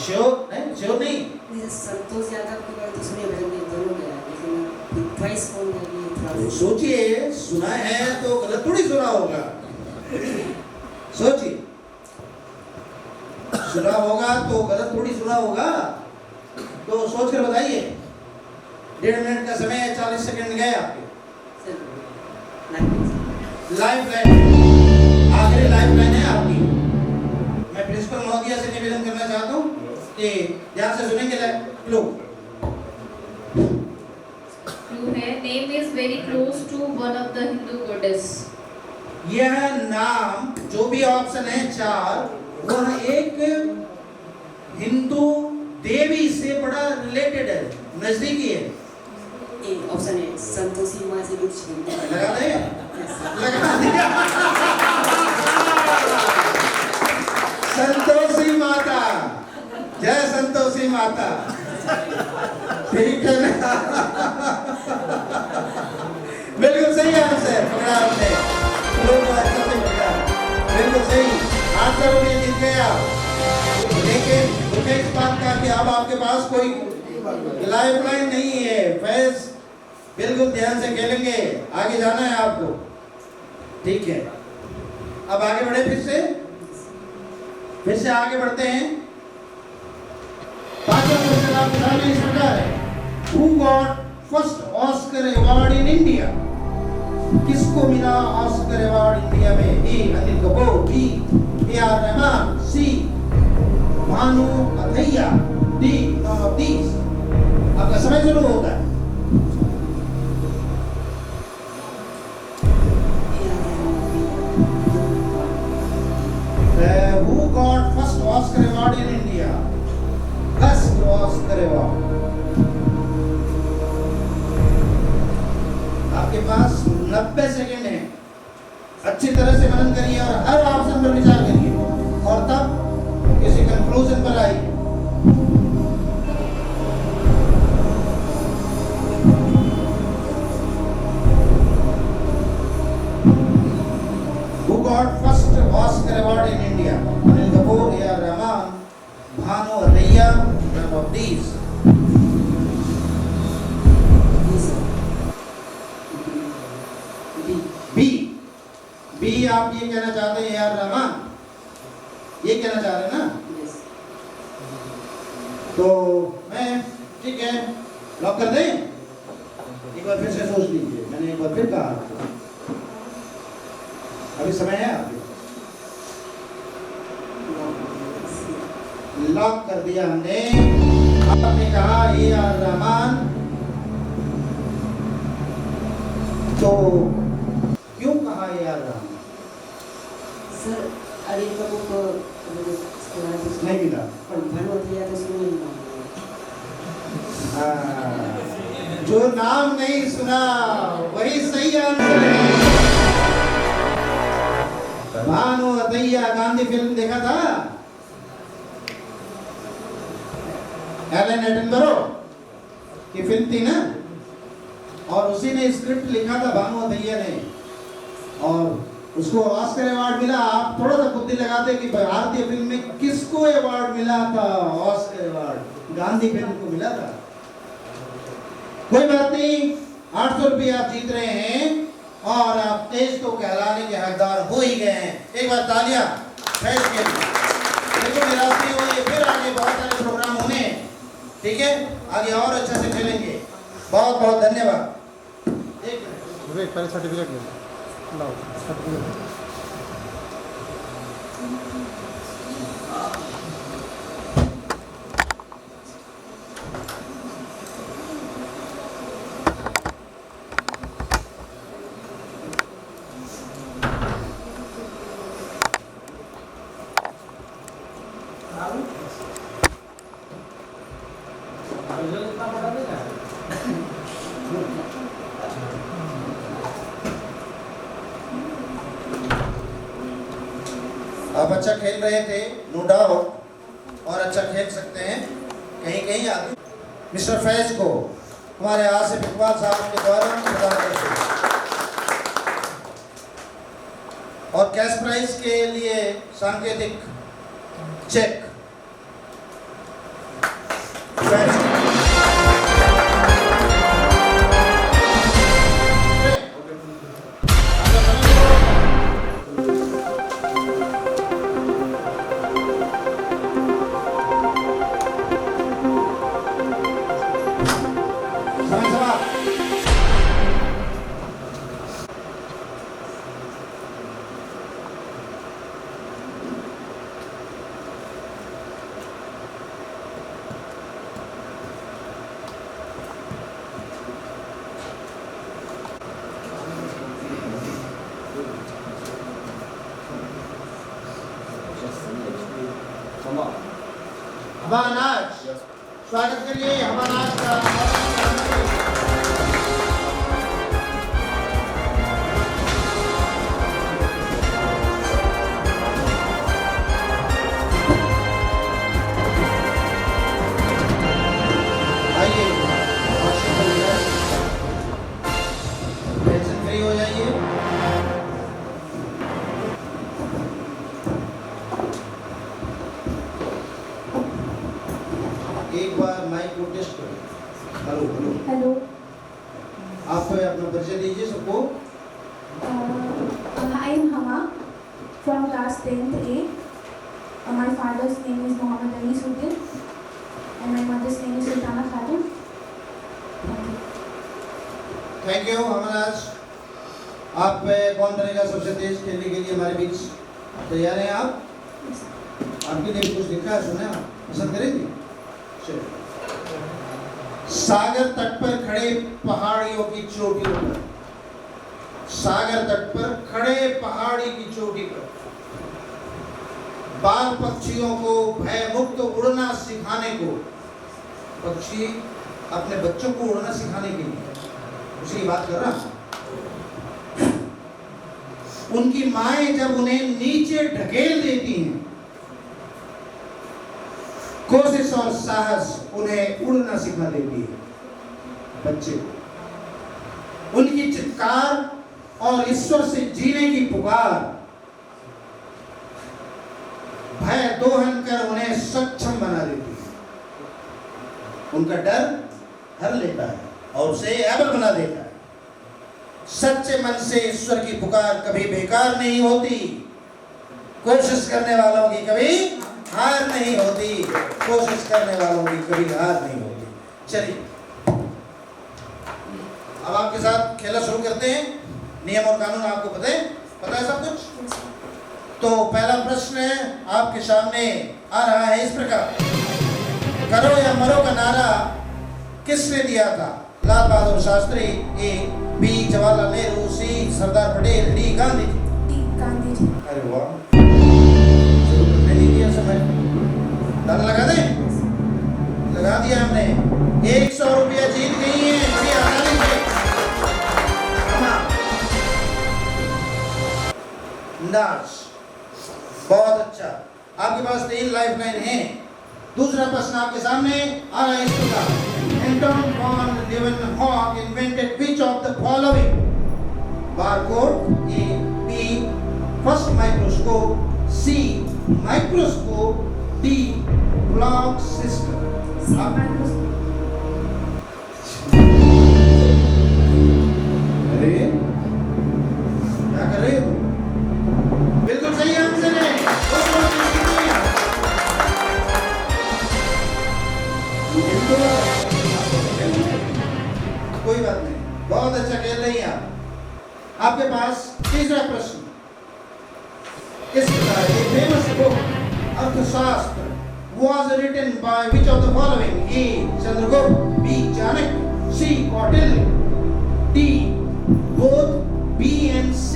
श्योर नहीं? संतोष यादव की बात तो सुनिए, मैंने दोनों गया, लेकिन ट्वाइस कौन है ये थोड़ा सोचिए, सुना है तो गलत थोड़ी सुना होगा। सोचिए, सुना होगा तो गलत थोड़ी सुना होगा, तो सोच कर बताइए। 1.5 मिनट का समय है, 40 सेकंड गए आपके। लाइफ लाइफ लाइन, आखिरी लाइफ लाइन है आपकी। निवेदन करना चाहता हूँ कि ध्यान से सुनेंगे। क्लू क्लू है, name is very close to one of the Hindu goddess. यह नाम जो भी ऑप्शन है 4, वह एक हिंदू देवी से बड़ा रिलेटेड है, नजदीकी है। ए ऑप्शन है संतोषी माँ से कुछ लगा दें? लगा दिया। संतोषी माता, जय संतोषी माता। ठीक है ना? बिल्कुल सही आंसर पकड़ा आपने। लोग अच्छा से पकड़ा, बिल्कुल सही। 800 रुपये जीत गए आप। लेकिन मुझे इस बात का कि अब आपके पास कोई लाइफ लाइन नहीं है। फैज बिल्कुल ध्यान से खेलेंगे, आगे जाना है आपको, ठीक है। अब आगे बढ़े, फिर से आगे बढ़ते हैं। पांचवा क्वेश्चन आपके सामने इस प्रकार है, Who got first Oscar award in India? किसको मिला ऑस्कर अवार्ड इंडिया में? A Anil Kapoor, B A.R. Rahman, C Bhanu Athaiya, D none of these. आपका समय शुरू होता है। Who got first Oscar award in India? First Oscar award. आपके पास 90 सेकंड है। अच्छी तरह से मनन करिए और हर ऑप्शन पर विचार करिए और तब किसी कंक्लूजन पर आइए। Who got first Oscar award in India? Anil Kapoor, A.R. Rahman, Bhanu Athaiya, none of these. B आप ये कहना चाहते हैं यार रहमान, ये कहना चाह रहे हैं ना? तो मैं ठीक है लॉक कर दें? एक बार फिर से सोच लीजिए, मैंने एक बार फिर कहा, अभी समय है आपके। लॉक कर दिया हमने। आपने कहा A.R. रहमान, तो क्यों कहा A.R. रहमान? सर अनिल कपूर को नहीं मिला, पर भानु अथैया तो सुन नहीं जो नाम नहीं सुना वही सही आंसर है। भानु अथैया, गांधी फिल्म देखा था? एलन एटनबरो की फिल्म थी ना, और उसी ने स्क्रिप्ट लिखा था भानु अथैया ने, और उसको ऑस्कर अवार्ड मिला। आप थोड़ा सा बुद्धि लगाते कि भारतीय फिल्म में किसको अवार्ड मिला था? ऑस्कर अवार्ड गांधी फिल्म को मिला था। कोई बात नहीं, 800 रुपये आप जीत रहे हैं और आप देश को कहलाने के हकदार हो ही गए हैं। एक बार तालियां फैज के लिए। देखो निराश नहीं होइए, फिर आगे बहुत सारे प्रोग्राम होने हैं, ठीक है? आगे और अच्छा से खेलेंगे। बहुत बहुत धन्यवाद। पहले सर्टिफिकेट ले लो, सर्टिफिकेट। आप अच्छा खेल रहे थे, नो डाउट, और अच्छा खेल सकते हैं कहीं कहीं आगे। मिस्टर फैज को हमारे आसिफ इकबाल साहब के द्वारा प्रदान करते हैं और कैश प्राइज के लिए सांकेतिक चेक फैज हवानाज, स्वागत करिए हवानाज का। आइए, टेंशन फ्री हो जाइए। एक बार माइक को टेस्ट करो। हेलो हेलो, हेलो, आप अपना परिचय दीजिए सबको। I am Hama from class 10th A. My father's name is Mohammed Ali Sudin and my mother's name is Sultana Khatun. Thank you हमाराज। आप कौन बनेगा सबसे तेज खेलने के लिए हमारे बीच? तैयार हैं आप? आपके लिए कुछ लिखा है, सुना है? पसंद करेंगे? चलिए। सागर तट पर खड़े पहाड़ियों की चोटियों पर, सागर तट पर खड़े पहाड़ी की चोटी पर बाल पक्षियों को भय मुक्त उड़ना सिखाने को, पक्षी अपने बच्चों को उड़ना सिखाने के लिए, उसी बात कर रहा हूं। उनकी माएं जब उन्हें नीचे ढकेल देती हैं, कोशिश और साहस उन्हें उड़ना सिखा देती है बच्चे को। उनकी चित्कार और ईश्वर से जीने की पुकार भय दोहन कर उन्हें सक्षम बना देती है। उनका डर हर लेता है और उसे एबल बना देता है। सच्चे मन से ईश्वर की पुकार कभी बेकार नहीं होती। कोशिश करने वालों की कभी हार नहीं होती। कोशिश करने वालों की कभी हार नहीं होती। चलिए अब आपके साथ खेला शुरू करते हैं। नियम और कानून आपको पता है सब कुछ? तो पहला प्रश्न है आपके सामने आ रहा है इस प्रकार। करो या मरो का नारा किसने दिया था? लाल बहादुर शास्त्री, ए, बी जवाहरलाल नेहरू, सी सरदार पटेल, डी गांधी जी। गांधी जी। अरे वाह, नहीं दिया समय, ताला लगा दें? लगा दिया हमने। 100 रुपया जीत गई है बड़ी आसानी से। नाच, बहुत अच्छा। आपके पास 3 लाइफलाइन है। दूसरा प्रश्न आपके सामने आ रहा है इस प्रकार। एंटन von लीeuwenhoek invented which of the following? Barcode, A, B, first microscope, C, microscope, D, clock system. अरे क्या कर रहे हो? बिल्कुल सही आंसर है। कोई बात नहीं, बहुत अच्छा खेल रही हैं आप। आपके पास तीसरा प्रश्न इस प्रकार है। फेमस बुक अर्थशास्त्र was written by which of the following? A. Chandragupta, B. Chanakya, C. Kautilya, D. both B and C.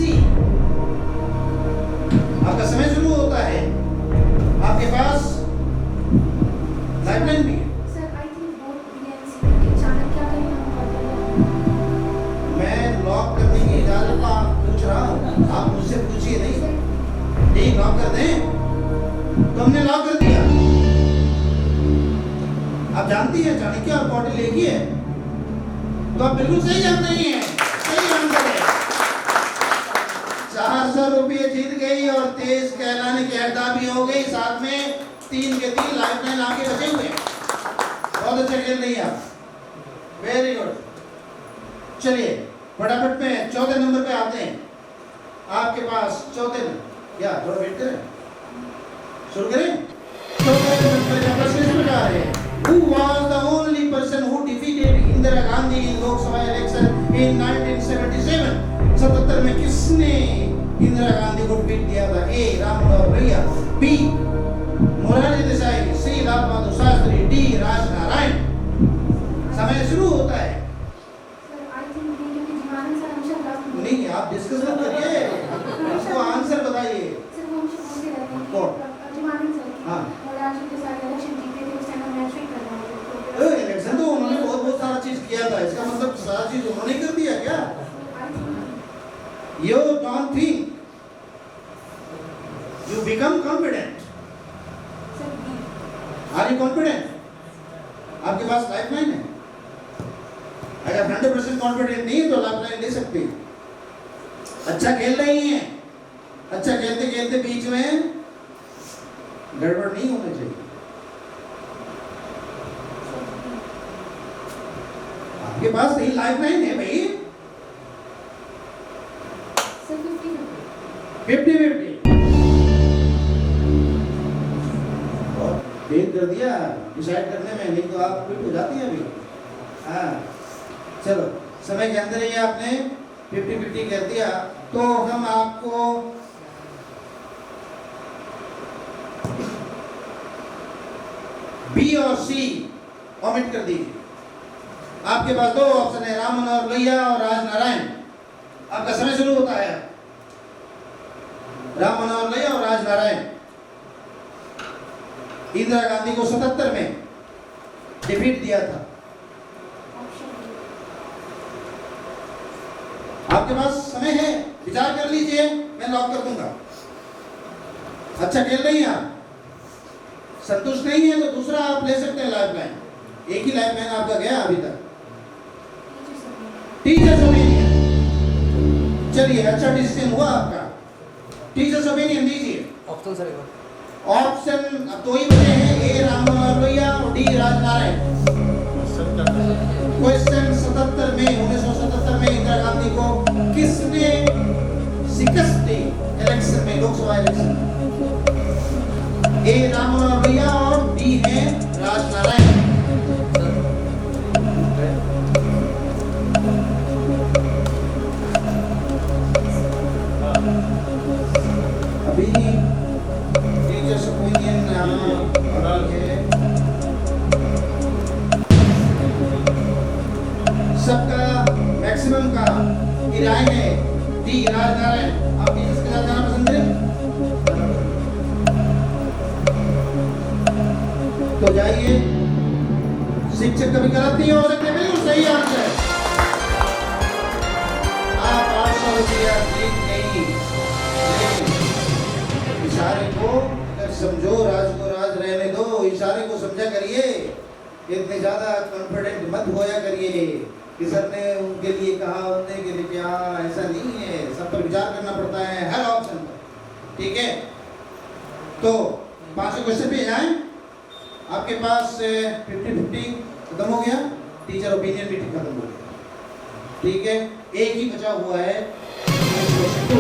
आपका समय शुरू होता है। आपके पास लाइफलाइन भी है। Sir, I think both B and C. Chanakya का ही नाम पता है। मैं लॉक करने की इजाजत पूछ रहा हूँ, आप मुझसे पूछिए नहीं। ठीक, लॉक कर दें? तो हमने लॉक कर दिया। आप जानती हैं चाणक्य और कौटिल्य एक ही है, तो आप बिल्कुल सही जानते ही हैं। सही आंसर है। 400 रुपये जीत गई और तेज कहलाने की हकदार भी हो गई। साथ में 3 के 3 लाइफलाइन आपके बचे हुए हैं। बहुत अच्छा खेल रही हैं आप, वेरी गुड। चलिए फटाफट में चौथे नंबर पे आते हैं। आपके पास चौथे नंबर, या थोड़ा वेट करें, शुरू करें। चौथे नंबर का प्रश्न इस प्रकार है। Who was the only person who defeated Indira Gandhi in Lok Sabha election in 1977? 77 में किसने इंदिरा गांधी को बीट दिया था? A. Ram Manohar Lohia, B. Morarji Desai, C. Lal Bahadur Shastri, D. Rajnarayan. समय शुरू होता है। Sir, I think B क्योंकि जीवानंद सर हमेशा लास्ट में। नहीं, आप डिस्कस मत करिए, आपको आंसर बताइए। सर वो हमेशा बोलते रहते हैं कि कौन? जीवानंद सर। हाँ। मोरारजी देसाई इलेक्शन जीते थे उस टाइम था, इसका मतलब सारा चीज उन्होंने कर दिया क्या? I think You don't think, you become confident. sir, B. Are you confident? आपके पास लाइफलाइन है? अगर 100% कॉन्फिडेंट नहीं है तो लाइफलाइन ले सकते हैं। अच्छा खेल रही हैं, अच्छा खेलते खेलते बीच में गड़बड़ नहीं होनी चाहिए। आपके पास सही लाइफलाइन है भाई, Sir, 50-50. 50-50। और फेल कर दिया डिसाइड करने में, नहीं तो आप क्विट हो जाती हैं अभी। हाँ चलो, समय के अंदर ही आपने 50-50 कर दिया, तो हम आपको बी और सी ऑमिट कर दीजिए। आपके पास दो ऑप्शन है, राम मनोहर लोहिया और राज नारायण। आपका समय शुरू होता है। राम मनोहर लोहिया और राज नारायण इंदिरा गांधी को 77 में डिफीट दिया था। Option A. आपके पास समय है, विचार कर लीजिए, मैं लॉक कर दूंगा। अच्छा खेल रही हैं आप, संतुष्ट नहीं है तो दूसरा आप ले सकते हैं लाइफलाइन। एक ही लाइफलाइन आपका गया अभी तक, Teachers' opinion. Teachers opinion. चलिए, अच्छा डिसीजन हुआ आपका, टीचर्स ओपिनियन दीजिए। ऑप्शन सर ऑप्शन अब दो ही बचे हैं, ए राम मनोहर लोहिया और डी राज नारायण। क्वेश्चन 77 में 1977 में इंदिरा गांधी को किसने शिकस्त दी इलेक्शन में, लोकसभा इलेक्शन में? ए राम मनोहर लोहिया और डी है राज नारायण। अभी टीचर्स ओपिनियन है, सबका मैक्सिमम का की राय है डी राज नारायण। आप टीचर्स के साथ जाना पसंद करें तो जाइए। शिक्षक कभी गलत नहीं हो सकते, बिल्कुल सही आंसर। आप 800 रुपया जीत गई, लेकिन इशारे को अगर समझो, राज को राज रहने दो, इशारे को समझा करिए। इतने ज्यादा कॉन्फिडेंट मत होया करिए कि सर ने उनके लिए कहा, उनने के लिए क्या, ऐसा नहीं है। सब पर विचार करना पड़ता है हर ऑप्शन पर, ठीक है? तो 500 क्वेश्चन पे जाएं। आपके पास 50-50 खत्म हो गया, टीचर ओपिनियन भी खत्म हो गया, ठीक है? एक ही बचा हुआ है क्वेश्चन 2,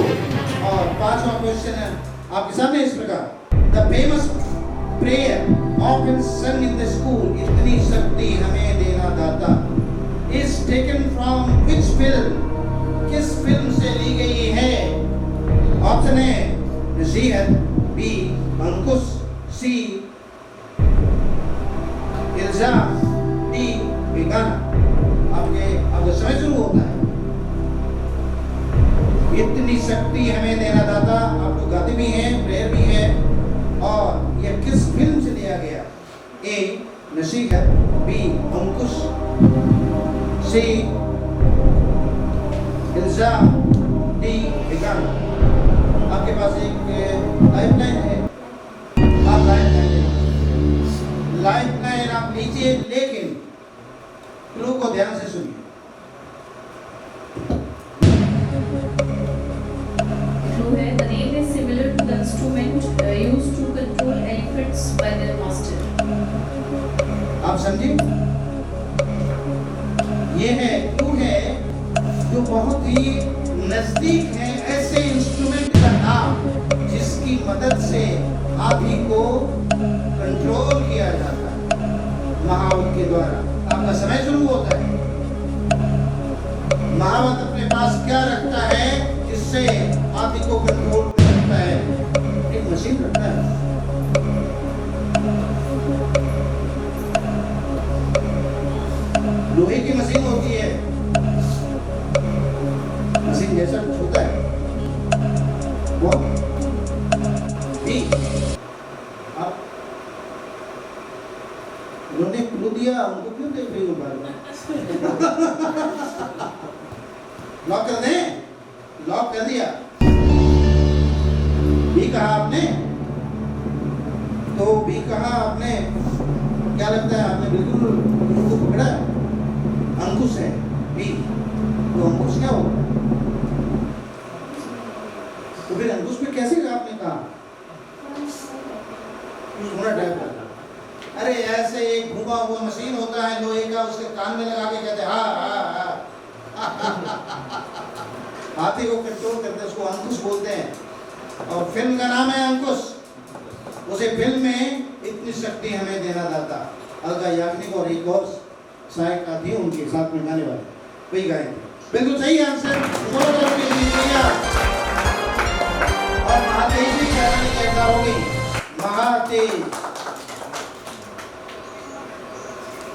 और 5वां क्वेश्चन है आपके सामने इस प्रकार। द फेमस प्रेयर ऑफन सung इन द स्कूल, इतनी शक्ति हमें देना दाता, is taken from which film, किस फिल्म से ली गई है? ऑप्शन है नसीहत, बी अंकुश, सी इल्जाम, डी बेगाना। आपका समय शुरू होता है। इतनी शक्ति हमें देना दाता, आप लोग गाते भी हैं, प्रेयर भी है, और यह किस फिल्म से लिया गया? ए नसीहत, बी अंकुश, सी इल्जाम, डी बेगाना। आपके पास एक लाइफलाइन है, आप लाइफलाइन आप लीजिए, लेकिन क्लू को ध्यान से सुनिए। Clue है, the name is similar to the instrument used to control elephants by their master. आप समझे? ये है क्लू है जो बहुत ही नजदीक है ऐसे इंस्ट्रूमेंट का नाम जिसकी मदद से हाथी को कंट्रोल किया जाता है महावत के द्वारा। आपका समय शुरू होता है। महावत अपने पास क्या रखता है जिससे हाथी को कंट्रोल करता है? एक मशीन रखता है। लोहे की मशीन होती है, मशीन जैसा कुछ होता है वो भी। अब उन्होंने क्लू दिया, उनको क्यों देख रही हो बार बार? लॉक कर दें? लॉक कर दिया। बी कहा आपने, तो बी कहा आपने, क्या लगता है आपने बिल्कुल उनको पकड़ा? अंकुश है बी, तो अंकुश क्या होगा? तो फिर अंकुश पे कैसे आपने कहा? घूमना टाइप का। अरे ऐसे एक घुमा हुआ मशीन होता है लोहे का, उसके कान में लगा के कहते हाँ हाथी को कंट्रोल करते हैं, उसको अंकुश बोलते हैं। और फिल्म का नाम है अंकुश। उसे फिल्म में इतनी शक्ति हमें देना दाता। अलका याग्निक और एक और सहायक थी उनके साथ में गाने वाले, वही गाए थे। बिल्कुल सही आंसर। और महातेजी क्या होगी? महातेज।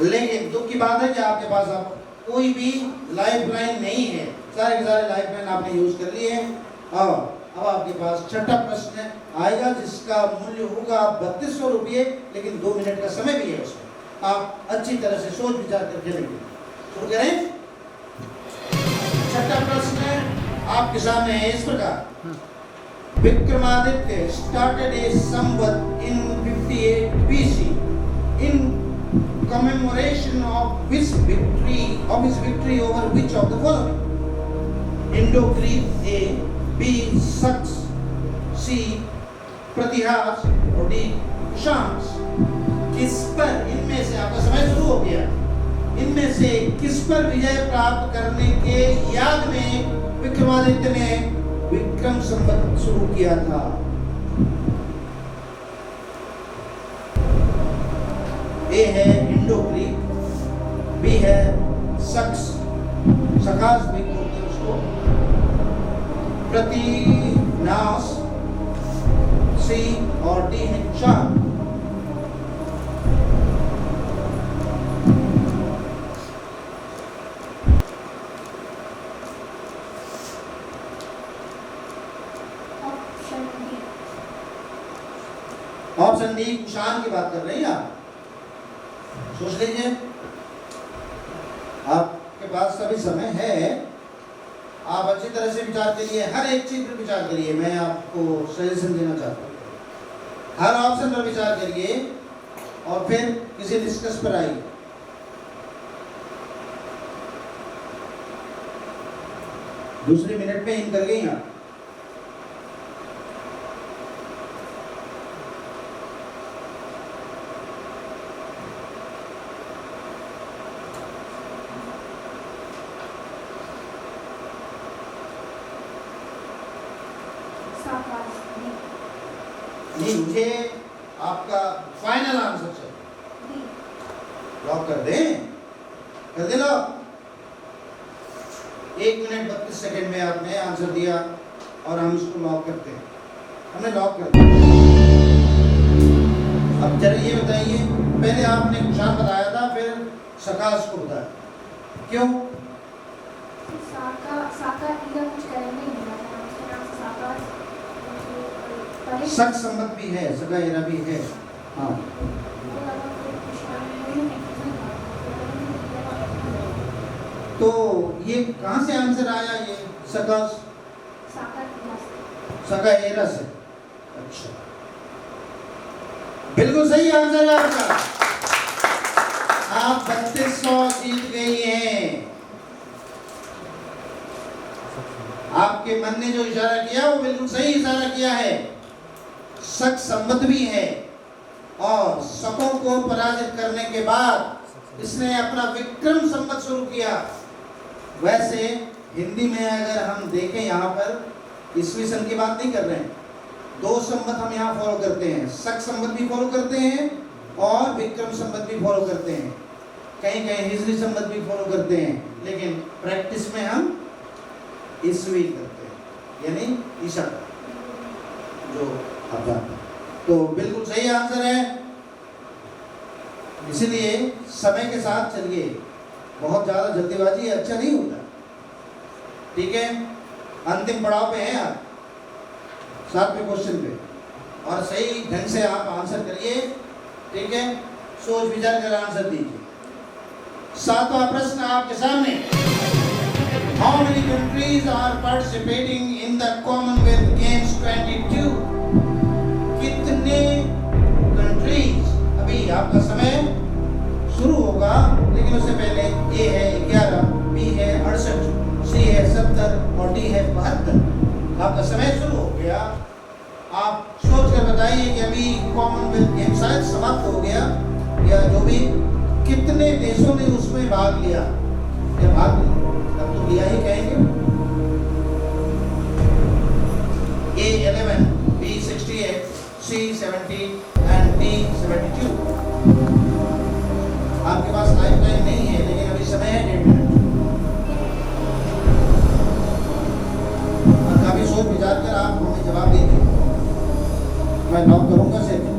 लेकिन दुख की बात है कि आपके पास अब कोई भी लाइफ लाइन नहीं है, सारे के सारे लाइफ लाइन आपने यूज कर लिए हैं। और अब आपके पास छठा प्रश्न आएगा जिसका मूल्य होगा 3200 रुपये, लेकिन 2 मिनट का समय भी है उसमें। आप अच्छी तरह से सोच विचार करके देंगे। शुरू करें। छठा प्रश्न आपके सामने है इस प्रकार। Vikramaditya started a Samvat in 58 BC in commemoration of his victory over which of the following? Indo-Greek A, B Saks, C प्रतिहास और D कुशांश। किस पर इनमें से, आपका समय शुरू हो गया, इनमें से किस पर विजय प्राप्त करने के याद में विक्रमादित्य ने विक्रम संवत शुरू किया था? ए है इंडो ग्रीक, बी है सक्स, सकास भी बोलते हैं उसको, प्रतिनाश, सी और डी है कुशांश। ऑप्शन डी कुशान की बात कर रहे हैं आप। सोच लीजिए, आपके पास सभी समय है, आप अच्छी तरह से विचार करिए, हर एक चीज पर विचार करिए। मैं आपको सजेशन देना चाहता हूँ, हर ऑप्शन पर विचार करिए और फिर किसी डिस्कस पर आइए। दूसरी मिनट में इन कर गई आप। नहीं, मुझे आपका फाइनल आंसर चाहिए। लॉक कर दें? कर दे लॉक। 1 मिनट 32 सेकंड में आपने आंसर दिया और हम इसको लॉक करते हैं। हमने लॉक कर दिया। अब चलिए ये बताइए, पहले आपने कुशान बताया था, फिर सकाश को बताया, क्यों? सक संबंध भी है, सका एरा भी है। हाँ, तो ये कहाँ से आंसर आया? ये सका एरा से। अच्छा, बिल्कुल सही आंसर है आपका। आप 3200 जीत गई हैं। आपके मन ने जो इशारा किया वो बिल्कुल सही इशारा किया है। सक संबंध भी है और शकों को पराजित करने के बाद इसने अपना विक्रम संवत शुरू किया। वैसे हिंदी में अगर हम देखें, यहाँ पर ईस्वी सन की बात नहीं कर रहे हैं, 2 संवत हम यहाँ फॉलो करते हैं। शक संवत भी फॉलो करते हैं और विक्रम संवत भी फॉलो करते हैं, कहीं कहीं हिजरी संवत भी फॉलो करते हैं, लेकिन प्रैक्टिस में हम ईस्वी करते हैं, यानी ईसा जो आप जानते हैं। तो बिल्कुल सही आंसर है। इसलिए समय के साथ चलिए, बहुत ज्यादा जल्दीबाजी अच्छा नहीं होता। ठीक है, अंतिम पड़ाव पे हैं आप, 7वें क्वेश्चन पे, और सही ढंग से आप आंसर करिए। ठीक है, सोच विचार कर आंसर दीजिए। 7वां प्रश्न आपके सामने, how many countries are participating in the Commonwealth Games 22? कितने कंट्रीज, अभी आपका समय शुरू होगा, लेकिन उससे पहले ए है 11, बी है 68, सी है 70 और डी है 72। आपका समय शुरू हो गया। आप सोच कर बताइए कि अभी कॉमनवेल्थ गेम शायद समाप्त हो गया या जो भी, कितने देशों ने उसमें भाग लिया या भाग लिया, तब तो लिया ही कहेंगे। ए 11, बी 68, सी 70 एंड डी 72। आपके पास लाइफ लाइन नहीं है, लेकिन अभी समय है 1.5 मिनट। और काफी सोच विचार कर आप हमें जवाब दीजिए। मैं लॉक करूंगा सिर्फ।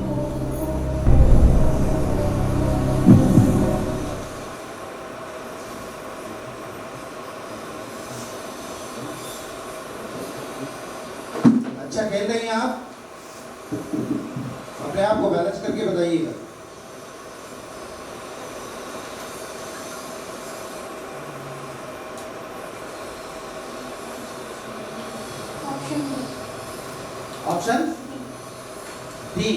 अच्छा खेल रही हैं आप, अपने आप को बैलेंस करके बताइएगा। ऑप्शन डी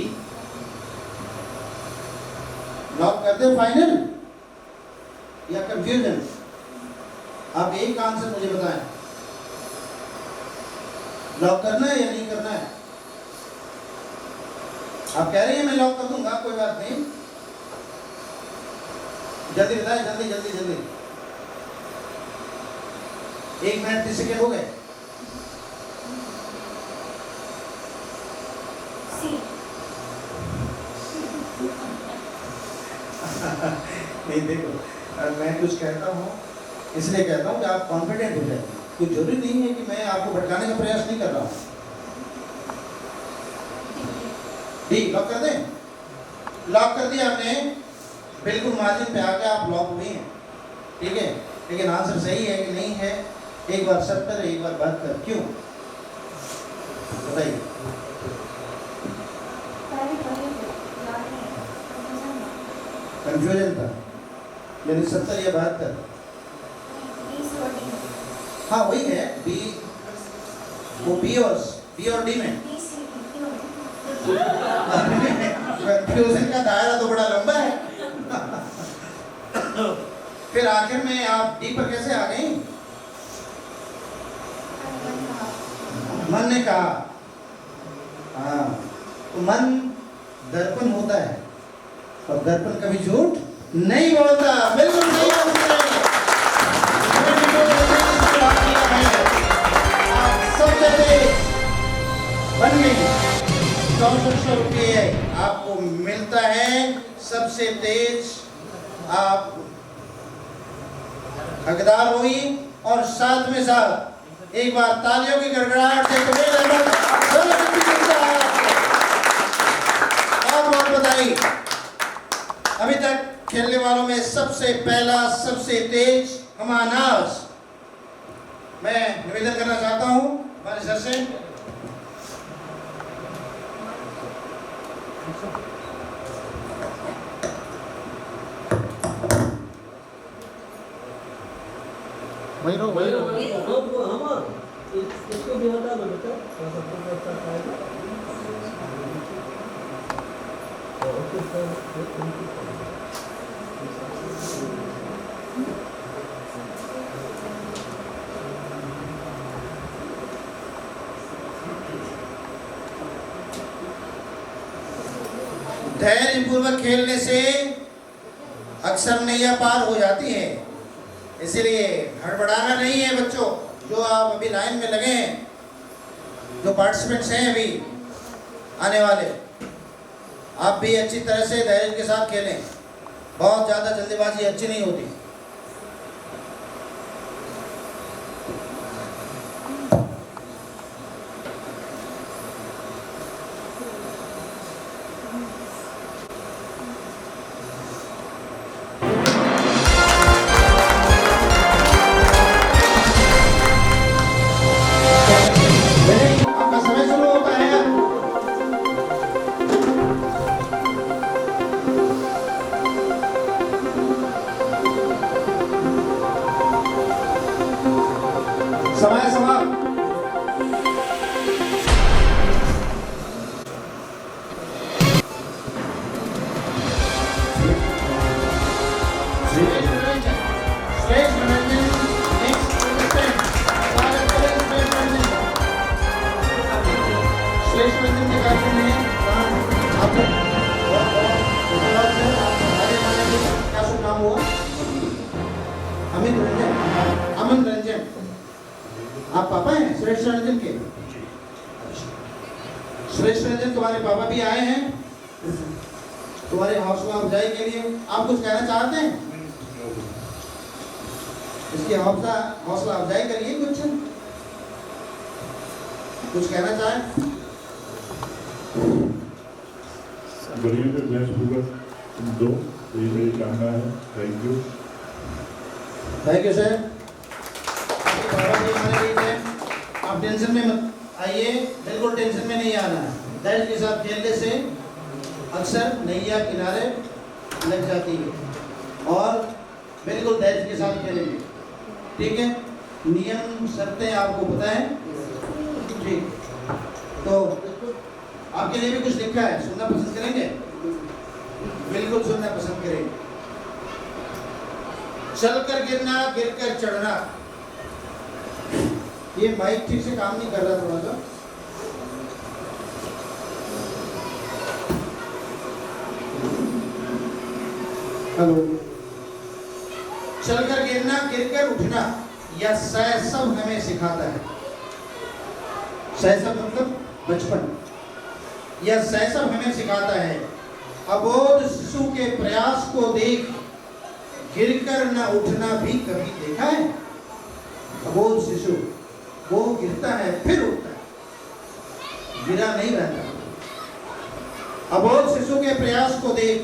लॉक कर दे फाइनल या कंफ्यूजन? आप एक आंसर मुझे बताएं, लॉक करना है या नहीं करना है? आप कह रहे हैं मैं लॉक कर दूंगा, कोई बात नहीं, जल्दी बताएं, जल्दी जल्दी जल्दी। 1 मिनट 30 सेकेंड हो गए। नहीं देखो, मैं कुछ कहता हूँ इसलिए कहता हूँ कि आप कॉन्फिडेंट हो जाए। कुछ जरूरी नहीं है कि मैं आपको भटकाने का प्रयास नहीं कर रहा हूँ। ठीक, लॉक कर दें? लॉक कर दिया आपने, बिल्कुल मार्जिन पे आके आप लॉक हुए हैं, ठीक है। लेकिन आंसर सही है कि नहीं है? एक बार 70, एक बार 72, क्यों बताइए? कंफ्यूजन था, यानी 70 या 72? हाँ वही है, बी, वो बी और डी में कंफ्यूजन का दायरा तो बड़ा लंबा है। फिर आखिर में आप डी पर कैसे आ गई? मन ने कहा, हाँ, तो मन दर्पण होता है और दर्पण कभी झूठ नहीं बोलता। बिल्कुल नहीं बोलता। आप सब जगह बन गई। 6400 रुपये आपको मिलता है। सबसे तेज आप हकदार हुई और साथ में साथ एक बार तालियों की गड़गड़ाहट से और बताइए, अभी तक खेलने वालों में सबसे पहला, सबसे तेज हमानाज। मैं निवेदन करना चाहता हूं हमारे सर से, वही रहो इसको भी हटा दो बेटा, सबको अच्छा खाएगा। धैर्यपूर्वक खेलने से अक्सर नैया पार हो जाती है, इसीलिए हड़बड़ाना नहीं है बच्चों। जो आप अभी लाइन में लगे हैं, जो पार्टिसिपेंट्स हैं अभी आने वाले, आप भी अच्छी तरह से धैर्य के साथ खेलें। बहुत ज़्यादा जल्दीबाजी अच्छी नहीं होती। आपका समय शुरू होता है। समय समाप्त। श्रेष्ठ रंजन नेक्स्ट प्रोटेस्टेंट स्वागत करें श्रेष्ठ रंजन का। श्रेष्ठ रंजन के कार्यक्रम में आप धन्यवाद सर। आप हमारे माने क्या शुभ नाम हुआ? अमित रंजन, अमन रंजन। आप पापा हैं श्रेष्ठ रंजन के? श्रेष्ठ रंजन तुम्हारे पापा भी आए हैं तुम्हारे हौसला अफजाई के लिए। आप कुछ कहना चाहते हैं? इसकी हौसला अफजाई करिए। कुछ कहना चाहें? गरीब से बेस्ट होगा तुम दो, यही मेरी कामना है। Thank you. Thank you sir. Baba ji हमारे बीच हैं। आप टेंशन में मत आइए, बिल्कुल टेंशन में नहीं आना है। धैर्य के साथ खेलने से अक्सर नैया किनारे लग जाती है और बिल्कुल धैर्य के साथ खेलेंगे, ठीक है? नियम शर्तें आपको पता है, ठीक? तो आपके लिए भी कुछ लिखा है, सुनना पसंद करेंगे? बिल्कुल सुनना पसंद करेंगे। चलकर गिरना, गिरकर चढ़ना। ये माइक ठीक से काम नहीं कर रहा थोड़ा सा। हेलो। चलकर गिरना, गिरकर उठना, यह शैशव हमें सिखाता है। शैशव मतलब बचपन। यह शैशव हमें सिखाता है। अबोध शिशु के प्रयास को देख गिरकर न उठना भी कभी देखा है? अबोध शिशु वो गिरता है फिर उठता है, गिरा नहीं रहता। अबोध शिशु के प्रयास को देख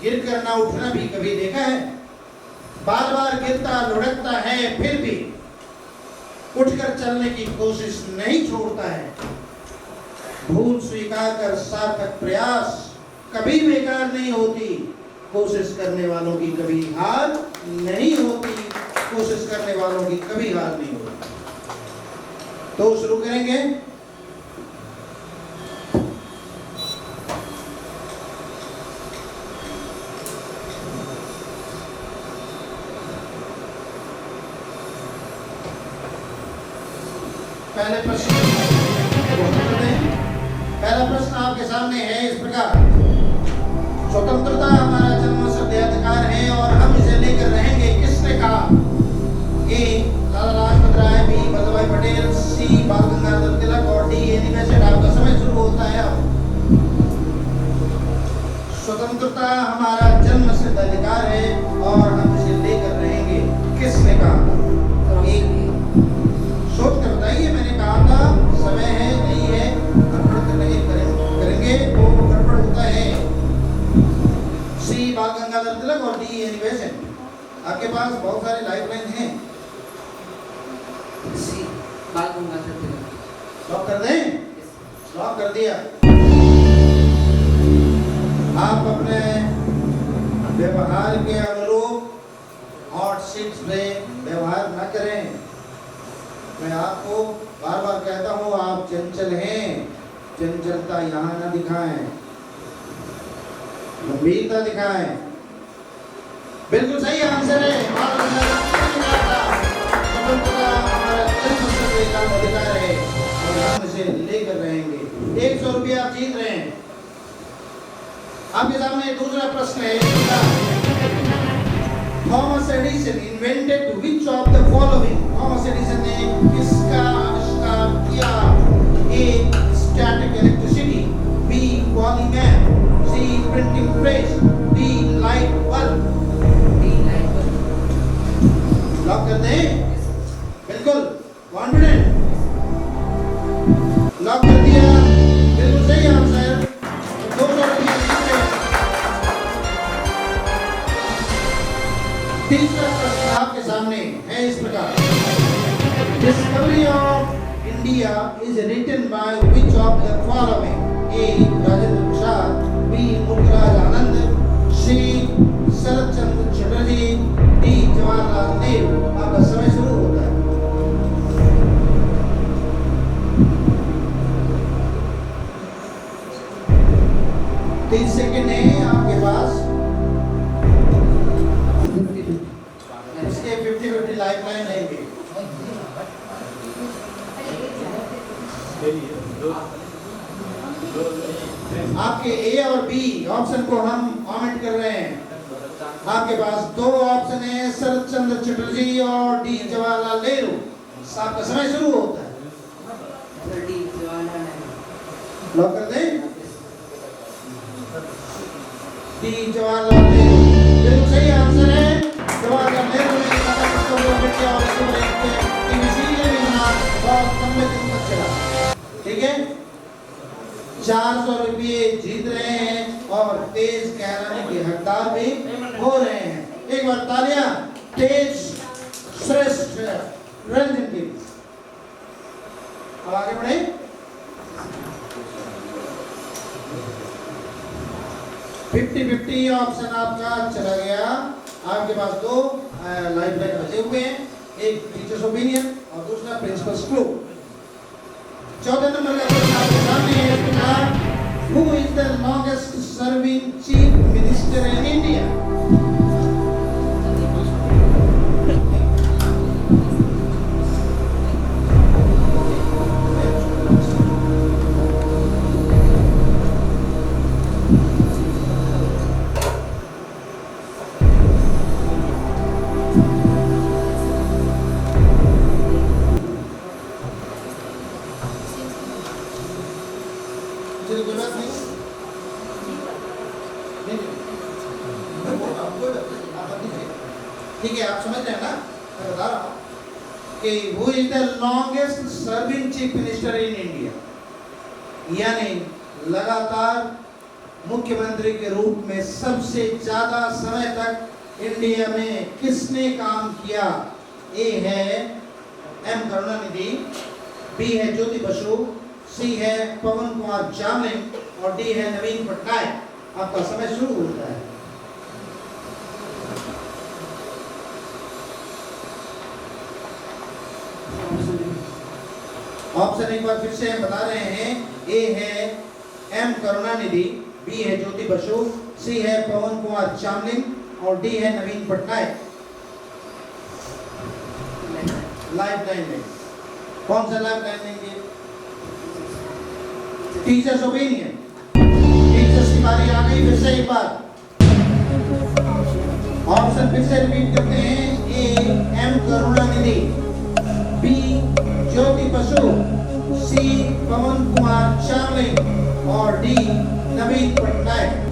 गिरकर न उठना भी कभी देखा है? बार बार गिरता लुढ़कता है फिर भी उठकर चलने की कोशिश नहीं छोड़ता है। भूल स्वीकार कर सार्थक प्रयास कभी बेकार नहीं होती। कोशिश करने वालों की कभी हार नहीं होती। कोशिश करने वालों की कभी हार नहीं होती। तो शुरू करेंगे। पहले प्रश्न पहला प्रश्न आपके सामने है इस प्रकार। स्वतंत्रता हमारा जन्मसिद्ध अधिकार है और हम इसे लेकर रहेंगे। किसने कहा? ए लाला लाजपत राय, बी वल्लभ भाई पटेल, सी बाल गंगाधर तिलक और डी एनी बेसेंट। आपका समय शुरू होता है अब। स्वतंत्रता हमारा जन्मसिद्ध अधिकार है और हम इसे लेकर रहेंगे। किसने कहा? सोच कर बताइए। मैंने कहा था समय है, नहीं है, गड़बड़ करेंगे तो गड़बड़ होता है। सी बाल गंगाधर तिलक और डी एनी बेसेंट। आपके पास बहुत सारे लाइफलाइन हैं। सी बाल गंगाधर तिलक। लॉक कर दें? लॉक कर दिया। आप अपने व्यवहार के अनुरूप हॉट सीट्स में व्यवहार न करें। मैं आपको बार बार कहता हूँ, आप चंचल हैं। चंचलता यहाँ न दिखाएं, गंभीरता दिखाएं। बिल्कुल सही आंसर है। स्वतंत्रता हमारा जन्मसिद्ध अधिकार है और हम इसे लेकर रहेंगे। 100 रुपया आप जीत रहे हैं। आपके सामने दूसरा प्रश्न है। Thomas Edison invented which of the following? Thomas Edison ने किसका आविष्कार किया? A static electricity, B polymath, C printing press, D light bulb. D light bulb. Lock कर दें? बिल्कुल कॉन्फिडेंट? लॉक कर दिया। बिल्कुल सही आंसर। 200 रुपये जीत गए। तीसरा प्रश्न आपके सामने है इस प्रकार। Discovery of India is written by which of the following? A Rajendra Prasad, B Mulkraj Anand, C Sharad Chandra Chatterjee, D Jawaharlal Nehru. आपका समय शुरू होता है। लाइफलाइन लेंगे। आपके ए और बी ऑप्शन को हम कमेंट कर रहे हैं। आपके पास दो ऑप्शन है, शरद चंद्र चटर्जी और डी जवाहरलाल नेहरू। आपका समय शुरू होता है। लॉक कर दें। डी जवाहरलाल नेहरू बिल्कुल सही आंसर है। जवाहरलाल नेहरू ने बहुत लंबे दिन तक चला। ठीक है, 400 रुपये जीत रहे हैं और तेज कहरानी के हकदार भी हो रहे हैं। एक बार तालियां तेज श्रेष्ठ रंजन की। अब आगे बढ़े। फिफ्टी ऑप्शन आपका चला गया। आपके पास दो लाइफलाइन बचे हुए हैं, एक टीचर्स ओपिनियन और दूसरा प्रिंसिपल्स क्लू। चौथे नंबर का क्वेश्चन आपके सामने है। Who is the longest serving chief minister in India? चलिए कोई बात नहीं। ठीक है, आप समझ रहे हैं ना, मैं बता रहा हूँ कि who is the longest serving chief minister in India, यानी लगातार मुख्यमंत्री के रूप में सबसे ज्यादा समय तक इंडिया में किसने काम किया। ए है एम करुणानिधि, बी है ज्योति बसु, सी है पवन कुमार जामलिंग और डी है नवीन पटनायक। आपका समय शुरू होता है। ऑप्शन एक बार फिर से हम बता रहे हैं। ए है एम करुणानिधि, बी है ज्योति बसु, सी है पवन कुमार जामलिंग और डी है नवीन पटनायक। लाइफलाइन में कौन सा लाइफलाइन लेंगे? Teachers opinion. टीचर्स की बारी आ गई। फिर से एक बार ऑप्शन फिर से रिपीट करते हैं। A M Karunanidhi, B Jyoti Basu, सी पवन कुमार जामलिंग और डी नवीन पटनायक।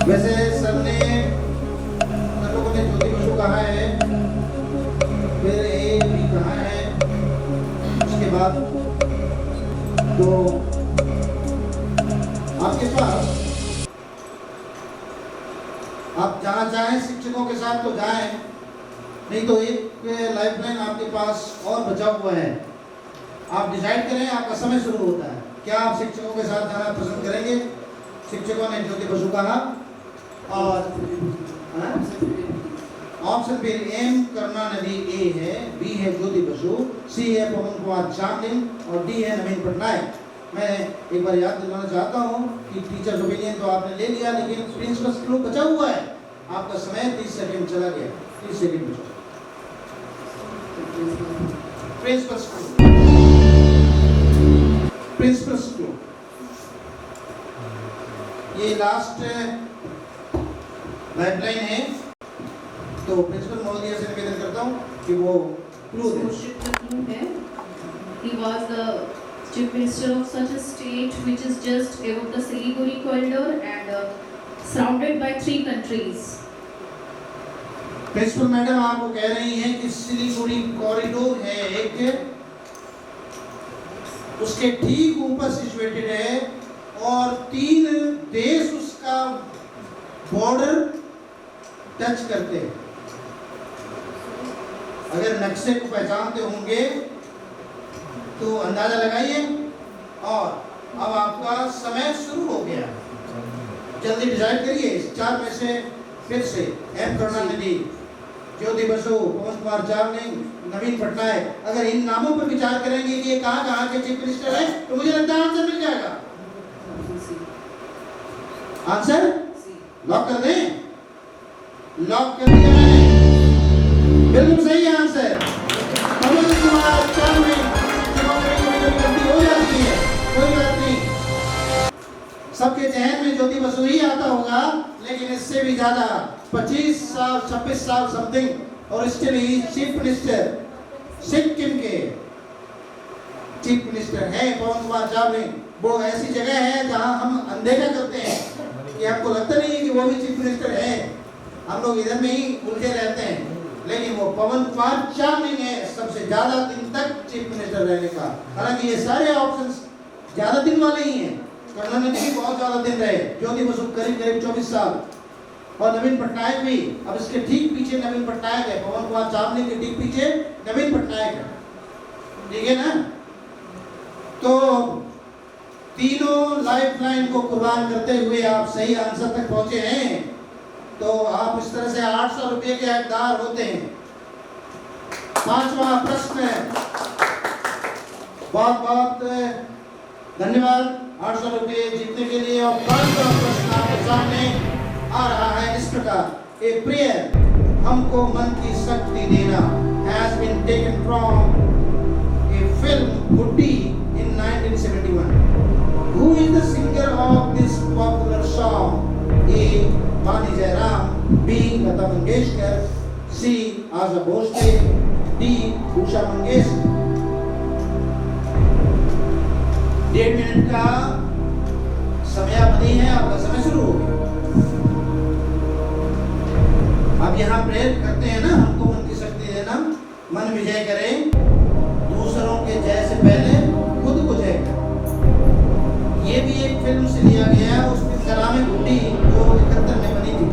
वैसे सर लोगों ने ज्योति बसु कहा है, फिर ए भी कहा है, उसके बाद तो आपके पास आप जहाँ जाएं शिक्षकों के साथ तो जाएं, नहीं तो एक लाइफलाइन आपके पास और बचा हुआ है। आप डिसाइड करें, आपका समय शुरू होता है। क्या आप शिक्षकों के साथ जाना पसंद करेंगे? शिक्षकों ने ज्योति बसु कहा और ऑप्शन फिर एम करुणानिधि ए है, बी है ज्योति बसु, सी है पवन कुमार जामलिंग और डी है नवीन पटनायक। मैं एक बार याद दिलाना चाहता हूँ कि टीचर्स ओपिनियन तो आपने ले लिया, लेकिन प्रिंसिपल्स क्लू बचा हुआ है। आपका समय 30 सेकंड चला गया। 30 सेकंड बचा। प्रिंसिपल्स क्लू, प्रिंसिपल्स क्लू, ये लास्ट लाइफलाइन है। तो प्रिंसिपल महोदय से निवेदन करता हूँ कि वो क्लू दें। Worship the clue है. He was the chief minister of such a state which is just above the Siliguri corridor and surrounded by 3 countries. Principal madam आपको कह रही हैं कि सिलीगुड़ी कॉरिडोर है एक, उसके ठीक ऊपर सिचुएटेड है और 3 देश उसका बॉर्डर टच करते हैं। अगर नक्शे को पहचानते होंगे तो अंदाजा लगाइए। और अब आपका समय शुरू हो गया, जल्दी डिसाइड करिए। 4 में से फिर से एम करुणानिधि, ज्योति बसु, पवन कुमार चावलिंग, नवीन पटनायक, अगर इन नामों पर विचार करेंगे कि ये कहाँ के चीफ मिनिस्टर है तो मुझे लगता है आंसर मिल जाएगा। आंसर लॉक कर दें? लॉक कर दिया मैंने, बिल्कुल सही है आंसर। पवन कुमार चावलिंग। गलती हो जाती है, कोई बात नहीं। सबके जहन में ज्योति बसु ही आता होगा, लेकिन इससे भी ज्यादा 25 साल 26 साल समथिंग, और still he chief minister Sikkim के चीफ मिनिस्टर है पवन कुमार चावलिंग। वो ऐसी जगह है जहां हम अनदेखा करते हैं कि हमको लगता नहीं है कि वो भी चीफ मिनिस्टर है, हम लोग इधर में ही उलझे रहते हैं, लेकिन वो पवन कुमार चावलिंग है सबसे ज्यादा दिन तक चीफ मिनिस्टर रहने का। हालांकि ये सारे ऑप्शंस ज्यादा दिन वाले ही हैं। करुणानिधि भी बहुत ज्यादा दिन रहे, ज्योति बसु करीब 24 साल, और नवीन पटनायक भी। अब इसके ठीक पीछे नवीन पटनायक है, पवन कुमार चावलिंग के ठीक पीछे नवीन पटनायक है, ठीक है ना। तो तीनों लाइफलाइन को कुर्बान करते हुए आप सही आंसर तक पहुंचे हैं, तो आप इस तरह से 800 रुपये के हकदार होते हैं। 5वां प्रश्न, बहुत बहुत धन्यवाद 800 रुपये जीतने के लिए। और 5वां प्रश्न आपके सामने आ रहा है इस प्रकार। ए प्रेयर, हमको मन की शक्ति देना, has been taken from a film Guddi in 1971. Who is the singer of this popular song? A. Bani Jairam, B. Lata Mangeshkar, C. Asha Bhosle, D. Usha Mangeshkar. 1.5 minute का समयावधि है, आपका समय शुरू हो गया। अब यहाँ प्रेयर करते हैं ना, हमको मन की शक्ति देना, मन विजय करें, दूसरों के जय से पहले खुद को जय करें। ये भी एक फिल्म से लिया गया है, उसकी कलाम गुड्डी जो 71 में बनी थी।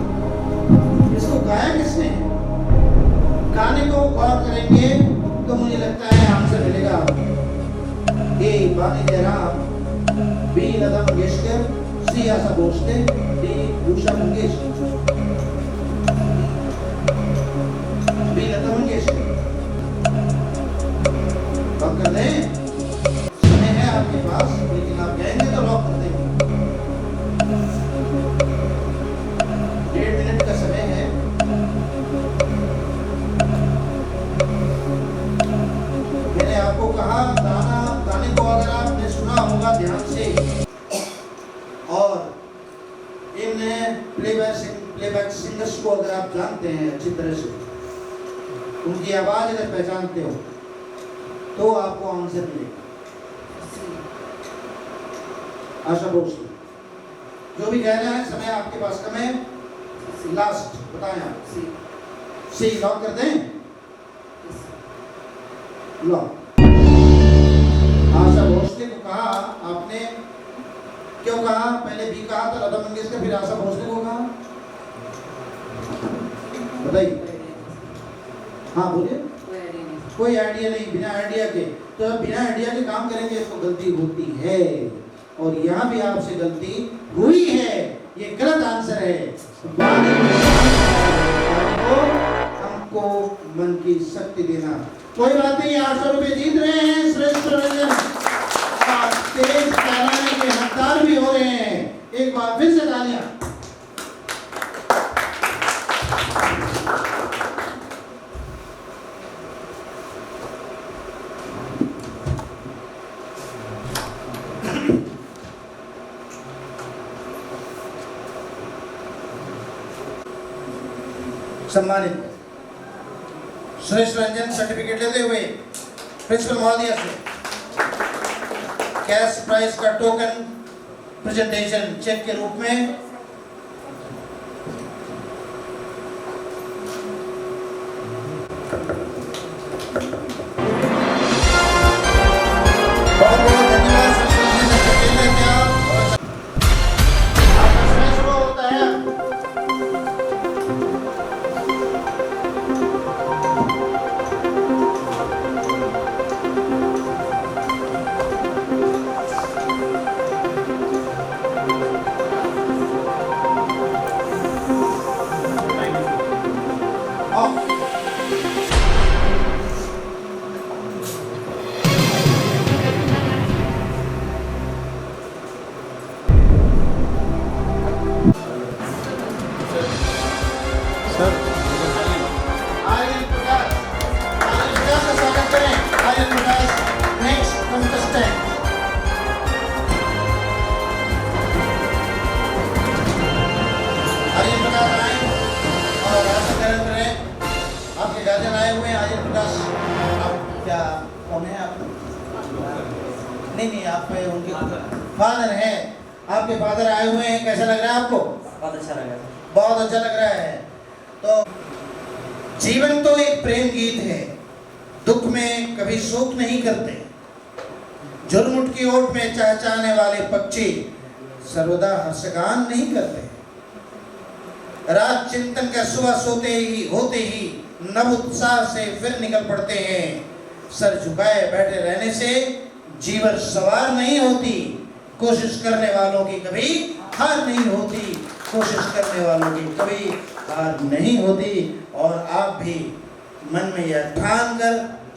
इसको गाया किसने? गाने को गौर करेंगे तो मुझे लगता है आंसर मिलेगा। ए. बानी जयराम, बी. लता मंगेशकर, सी. Asha Bhosle, D. Usha Mangeshkar. B. Lata Mangeshkar. Lock कर दें? समय है आपके पास, लेकिन आप कहेंगे तो लॉक कर देंगे। 1.5 मिनट का समय है। मैंने आपको कहा गाने को अगर आपने सुना होगा ध्यान से, और इन प्लेबैक सिंगर्स को अगर आप जानते हैं अच्छी तरह से, उनकी आवाज अगर पहचानते हो, तो आपको आंसर मिलेगा। आशा भोसले, जो भी कहना है, समय आपके पास कम है, लास्ट बताएं आप। सी लॉक कर दें? लॉक। आशा भोसले को कहा आपने, क्यों कहा? पहले बी कहा था लता मंगेशकर, फिर आशा भोसले को कहा, बताइए। हाँ बोलिए। कोई आइडिया नहीं, बिना आइडिया के। तो अब बिना आइडिया के काम करेंगे तो गलती होती है, और यहाँ भी आपसे गलती हुई है, ये गलत आंसर है। हमको मन की शक्ति देना। कोई बात नहीं, 800 रुपये जीत रहे हैं श्रेष्ठ रंजन, तेज कहलाने के हकदार भी हो रहे हैं। एक बार फिर से तालियां। सम्मानित श्रेष्ठ रंजन सर्टिफिकेट लेते हुए प्रिंसिपल महोदय से कैश प्राइज का टोकन प्रेजेंटेशन चेक के रूप में बहुत बहुत धन्यवाद। आपका समय शुरू होता है। सर आर्यन प्रकाश का स्वागत करें। आर्यन प्रकाश नेक्स्ट कंटेस्टेंट। आर्यन प्रकाश आए और आसन ग्रहण करें। आपके गार्जियन आए हुए हैं। आर्यन प्रकाश, आप क्या कौन है आप? नहीं, आप उनके फादर हैं। आपके फादर आए हुए हैं। कैसा लग रहा है आपको? बहुत अच्छा लगा। बहुत अच्छा लग रहा है। तो जीवन तो एक प्रेम गीत है। दुख में कभी शोक नहीं करते। झुरमुट की ओट में चहचहाने वाले पक्षी सर्वदा हर्षगान नहीं करते। रात चिंतन का सुबह होते ही नव उत्साह से फिर निकल पड़ते हैं। सर झुकाए बैठे रहने से जीवन सवार नहीं होती। कोशिश करने वालों की कभी हार नहीं होती। कोशिश करने वालों की कभी हार नहीं होती। और आप भी मन में यह ठान कर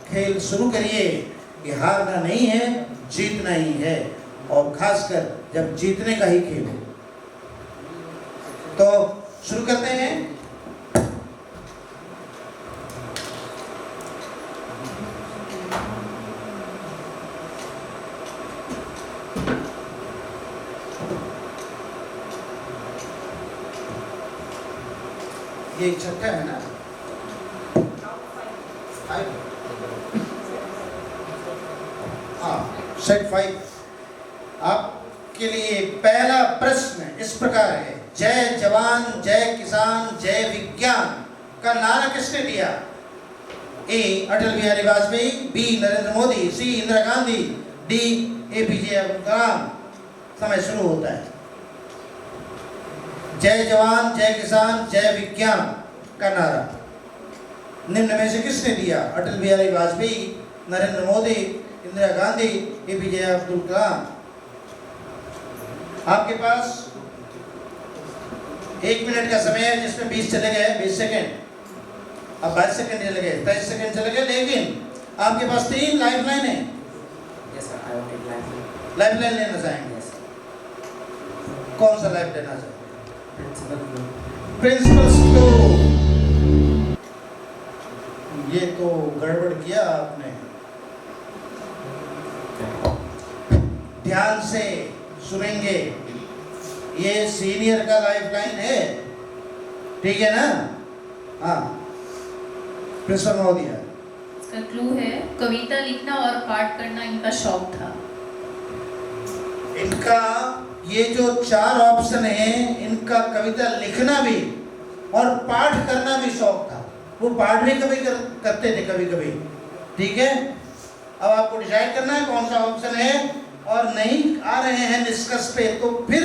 खेल शुरू करिए कि हारना नहीं है, जीतना ही है। और खासकर जब जीतने का ही खेल हो। तो शुरू करते हैं। ये छठा है ना? 5। हाँ, सेट 5। आपके लिए पहला प्रश्न इस प्रकार है। जय जवान जय किसान जय विज्ञान का नारा किसने दिया? ए Atal Bihari Vajpayee, B Narendra Modi, C Indira Gandhi, D APJ Abdul कलाम। समय शुरू होता है। जय जवान जय किसान जय विज्ञान का नारा निम्न में से किसने दिया? अटल बिहारी वाजपेयी, नरेंद्र मोदी, इंदिरा गांधी, एपीजे अब्दुल कलाम। आपके पास 1 मिनट का समय है, जिसमें 20 चले गए, 20 सेकेंड। अब 22 सेकेंड चले गए, 23 सेकेंड चले गए। लेकिन आपके पास 3 लाइफ लाइन है। Yes sir, I will take lifeline. Life line लेना चाहेंगे? Yes. कौन सा लाइफ लेना चाहेंगे? Principal Blue. प्रिंसिपल्स को ये तो गड़बड़ किया आपने। ध्यान से सुनेंगे। ये सीनियर का लाइफलाइन है, ठीक है ना? हाँ, प्रिंसिपल महोदय। इसका क्लू है कविता लिखना और पाठ करना इनका शौक था। इनका ये जो 4 ऑप्शन हैं, इनका कविता लिखना भी और पाठ करना भी शौक था। वो पाठ भी कभी करते थे कभी कभी, ठीक है? अब आपको डिसाइड करना है कौन सा ऑप्शन है। और नहीं आ रहे हैं निष्कर्ष पे, तो फिर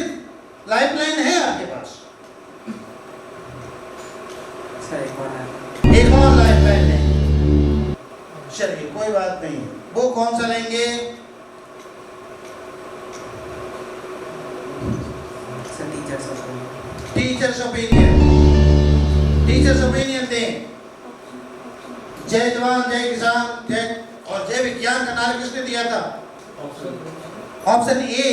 लाइफलाइन है आपके पास। सर एक और है। एक और लाइफलाइन है। चलिए कोई बात नहीं। वो कौन सा लेंगे? Sir teachers of teachers opinion. Teacher's opinion दें। जय जवान जय किसान जय और जय विज्ञान का नारा किसने दिया था? Option A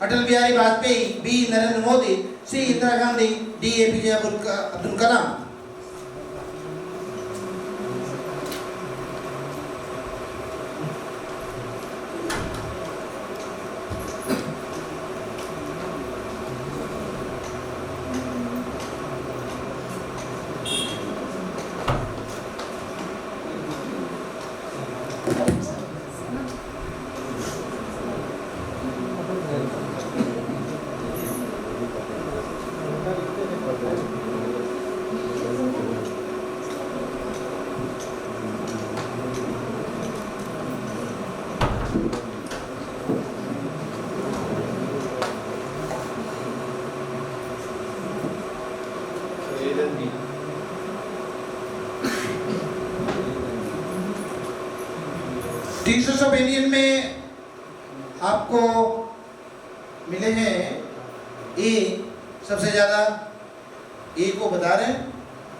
Atal Bihari Vajpayee, B Narendra Modi, C Indira Gandhi, D APJ Abdul Kalam. Teachers of Indian में आपको मिले हैं ए, सबसे ज़्यादा ए को बता रहे हैं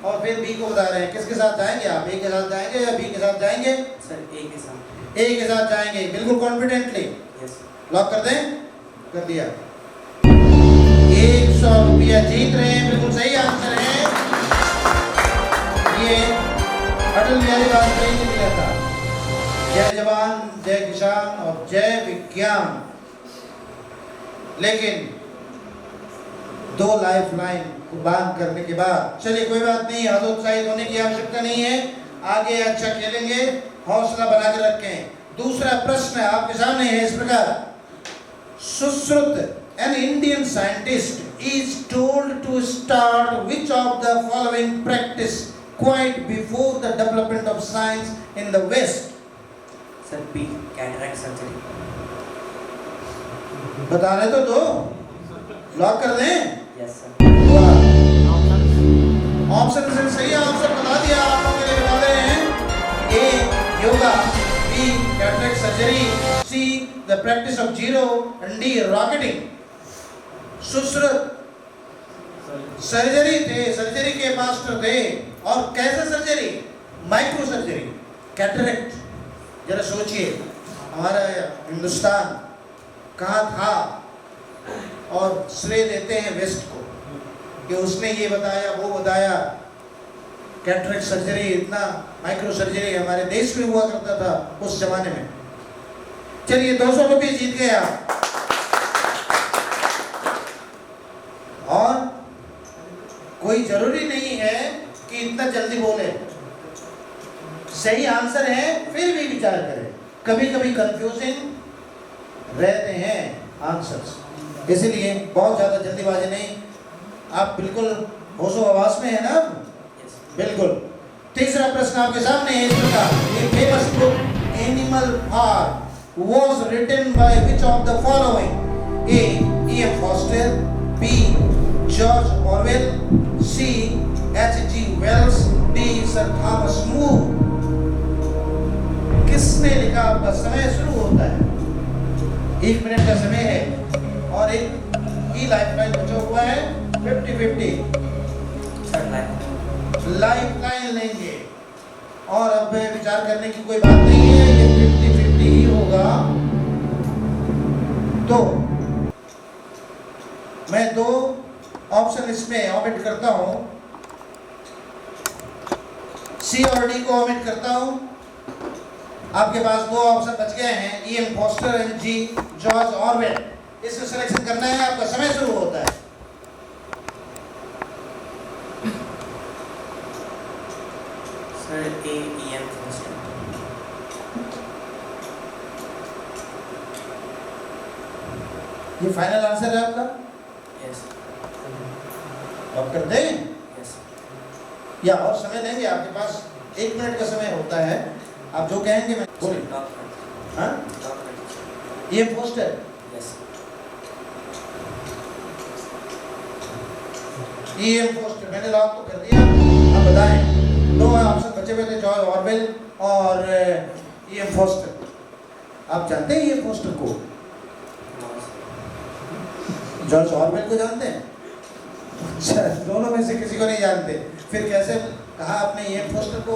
और फिर बी को बता रहे हैं। किसके साथ जाएंगे आप? ए के साथ जाएंगे या बी के साथ जाएंगे? सर ए के साथ। ए के साथ जाएंगे, बिल्कुल कॉन्फिडेंटली। यस। लॉक कर दें? कर दिया। 100 रुपया जीत रहे हैं, बिल्कुल सही आंसर है। ये अटल बिहारी वाजपेयी ने दिया था। जय जवान, जय किसान और जय विज्ञान। लेकिन 2 लाइफ लाइन कुर्बान करने के बाद, चलिए कोई बात नहीं, हतोत्साहित होने की आवश्यकता नहीं है, आगे अच्छा खेलेंगे, हौसला बना के रखें। दूसरा प्रश्न आपके सामने है इस प्रकार। Sushruta, an Indian scientist, is told to start which of the following practice quite before the development of science in the West? Sir B, cataract surgery. बताने तो दो, लॉक कर दें? Yes sir. ऑप्शन से सही आंसर बता दिया आप लोगों के लिए बता रहे हैं। A yoga, B cataract surgery, C the practice of zero and D rocketing. Sushruta surgery थे, सर्जरी के मास्टर थे। और कैसे सर्जरी? Micro surgery, cataract. जरा सोचिए, हमारा हिंदुस्तान कहाँ था और श्रेय देते हैं वेस्ट को कि उसने ये बताया वो बताया। कैटरैक्ट सर्जरी, इतना माइक्रो सर्जरी हमारे देश में हुआ करता था उस जमाने में। चलिए 200 रुपये जीत गए आप। और कोई जरूरी नहीं है कि इतना जल्दी बोले, सही आंसर है फिर भी विचार करें। कभी कभी कंफ्यूजिंग रहते हैं आंसर्स, इसलिए बहुत ज़्यादा जल्दीबाजी नहीं। आप बिल्कुल होशो हवास में है ना? बिल्कुल। तीसरा प्रश्न आपके सामने है इस प्रकार। A famous book Animal Farm was written by which of the following? A E.M. Foster, B George Orwell, C H.G. Wells, D sir Thomas More. किसने लिखा? आपका समय शुरू होता है। 1 मिनट का समय है और एक ही लाइफ लाइन बचा हुआ है। 50-50 लाइफ लाइन लेंगे और अब विचार करने की कोई बात नहीं है, ये 50-50 ही होगा। तो मैं 2 ऑप्शन इसमें ऑमिट करता हूं, सी और डी को ऑमिट करता हूं। आपके पास 2 ऑप्शन बच गए हैं, E.M. Forster and G George Orwell. इसमें सिलेक्शन करना है, आपका समय शुरू होता है। Sir A E.M. फोस्टर। ये फाइनल आंसर है आपका? यस। लॉक कर दें? यस। या और समय लेंगे? आपके पास 1 मिनट का समय होता है, आप जो कहेंगे मैं बोलिए। हाँ, E.M. Forster. Yes. E.M. Forster मैंने लॉक तो कर दिया। अब बताएं, 2 ऑप्शन बचे हुए थे, जॉर्ज ऑरवेल और E.M. फोस्टर। आप जानते हैं E.M. फोस्टर को? जॉर्ज ऑरवेल को जानते हैं? अच्छा, दोनों में से किसी को नहीं जानते, फिर कैसे कहा आपने E.M. फोस्टर को?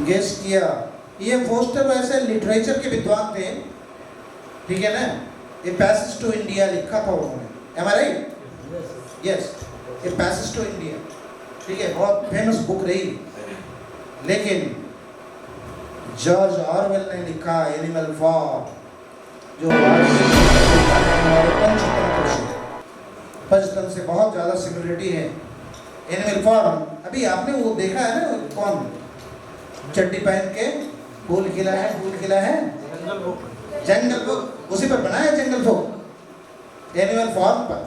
गेस किया। E.M. फोस्टर वैसे लिटरेचर के विद्वान थे, ठीक है ना? ए पैसेज टू इंडिया लिखा था उन्होंने, am I right? Yes, a passage to India, ठीक है, बहुत फेमस बुक रही। लेकिन जॉर्ज ऑरवेल ने लिखा एनिमल फार्म, जो पंचतंत्र से बहुत ज़्यादा सिमिलरिटी है। एनिमल फार्म अभी आपने वो देखा है ना, कौन चड्डी पहन के फूल खिला है जंगल बुक, उसी पर बना है जंगल बुक, एनिमल फॉर्म पर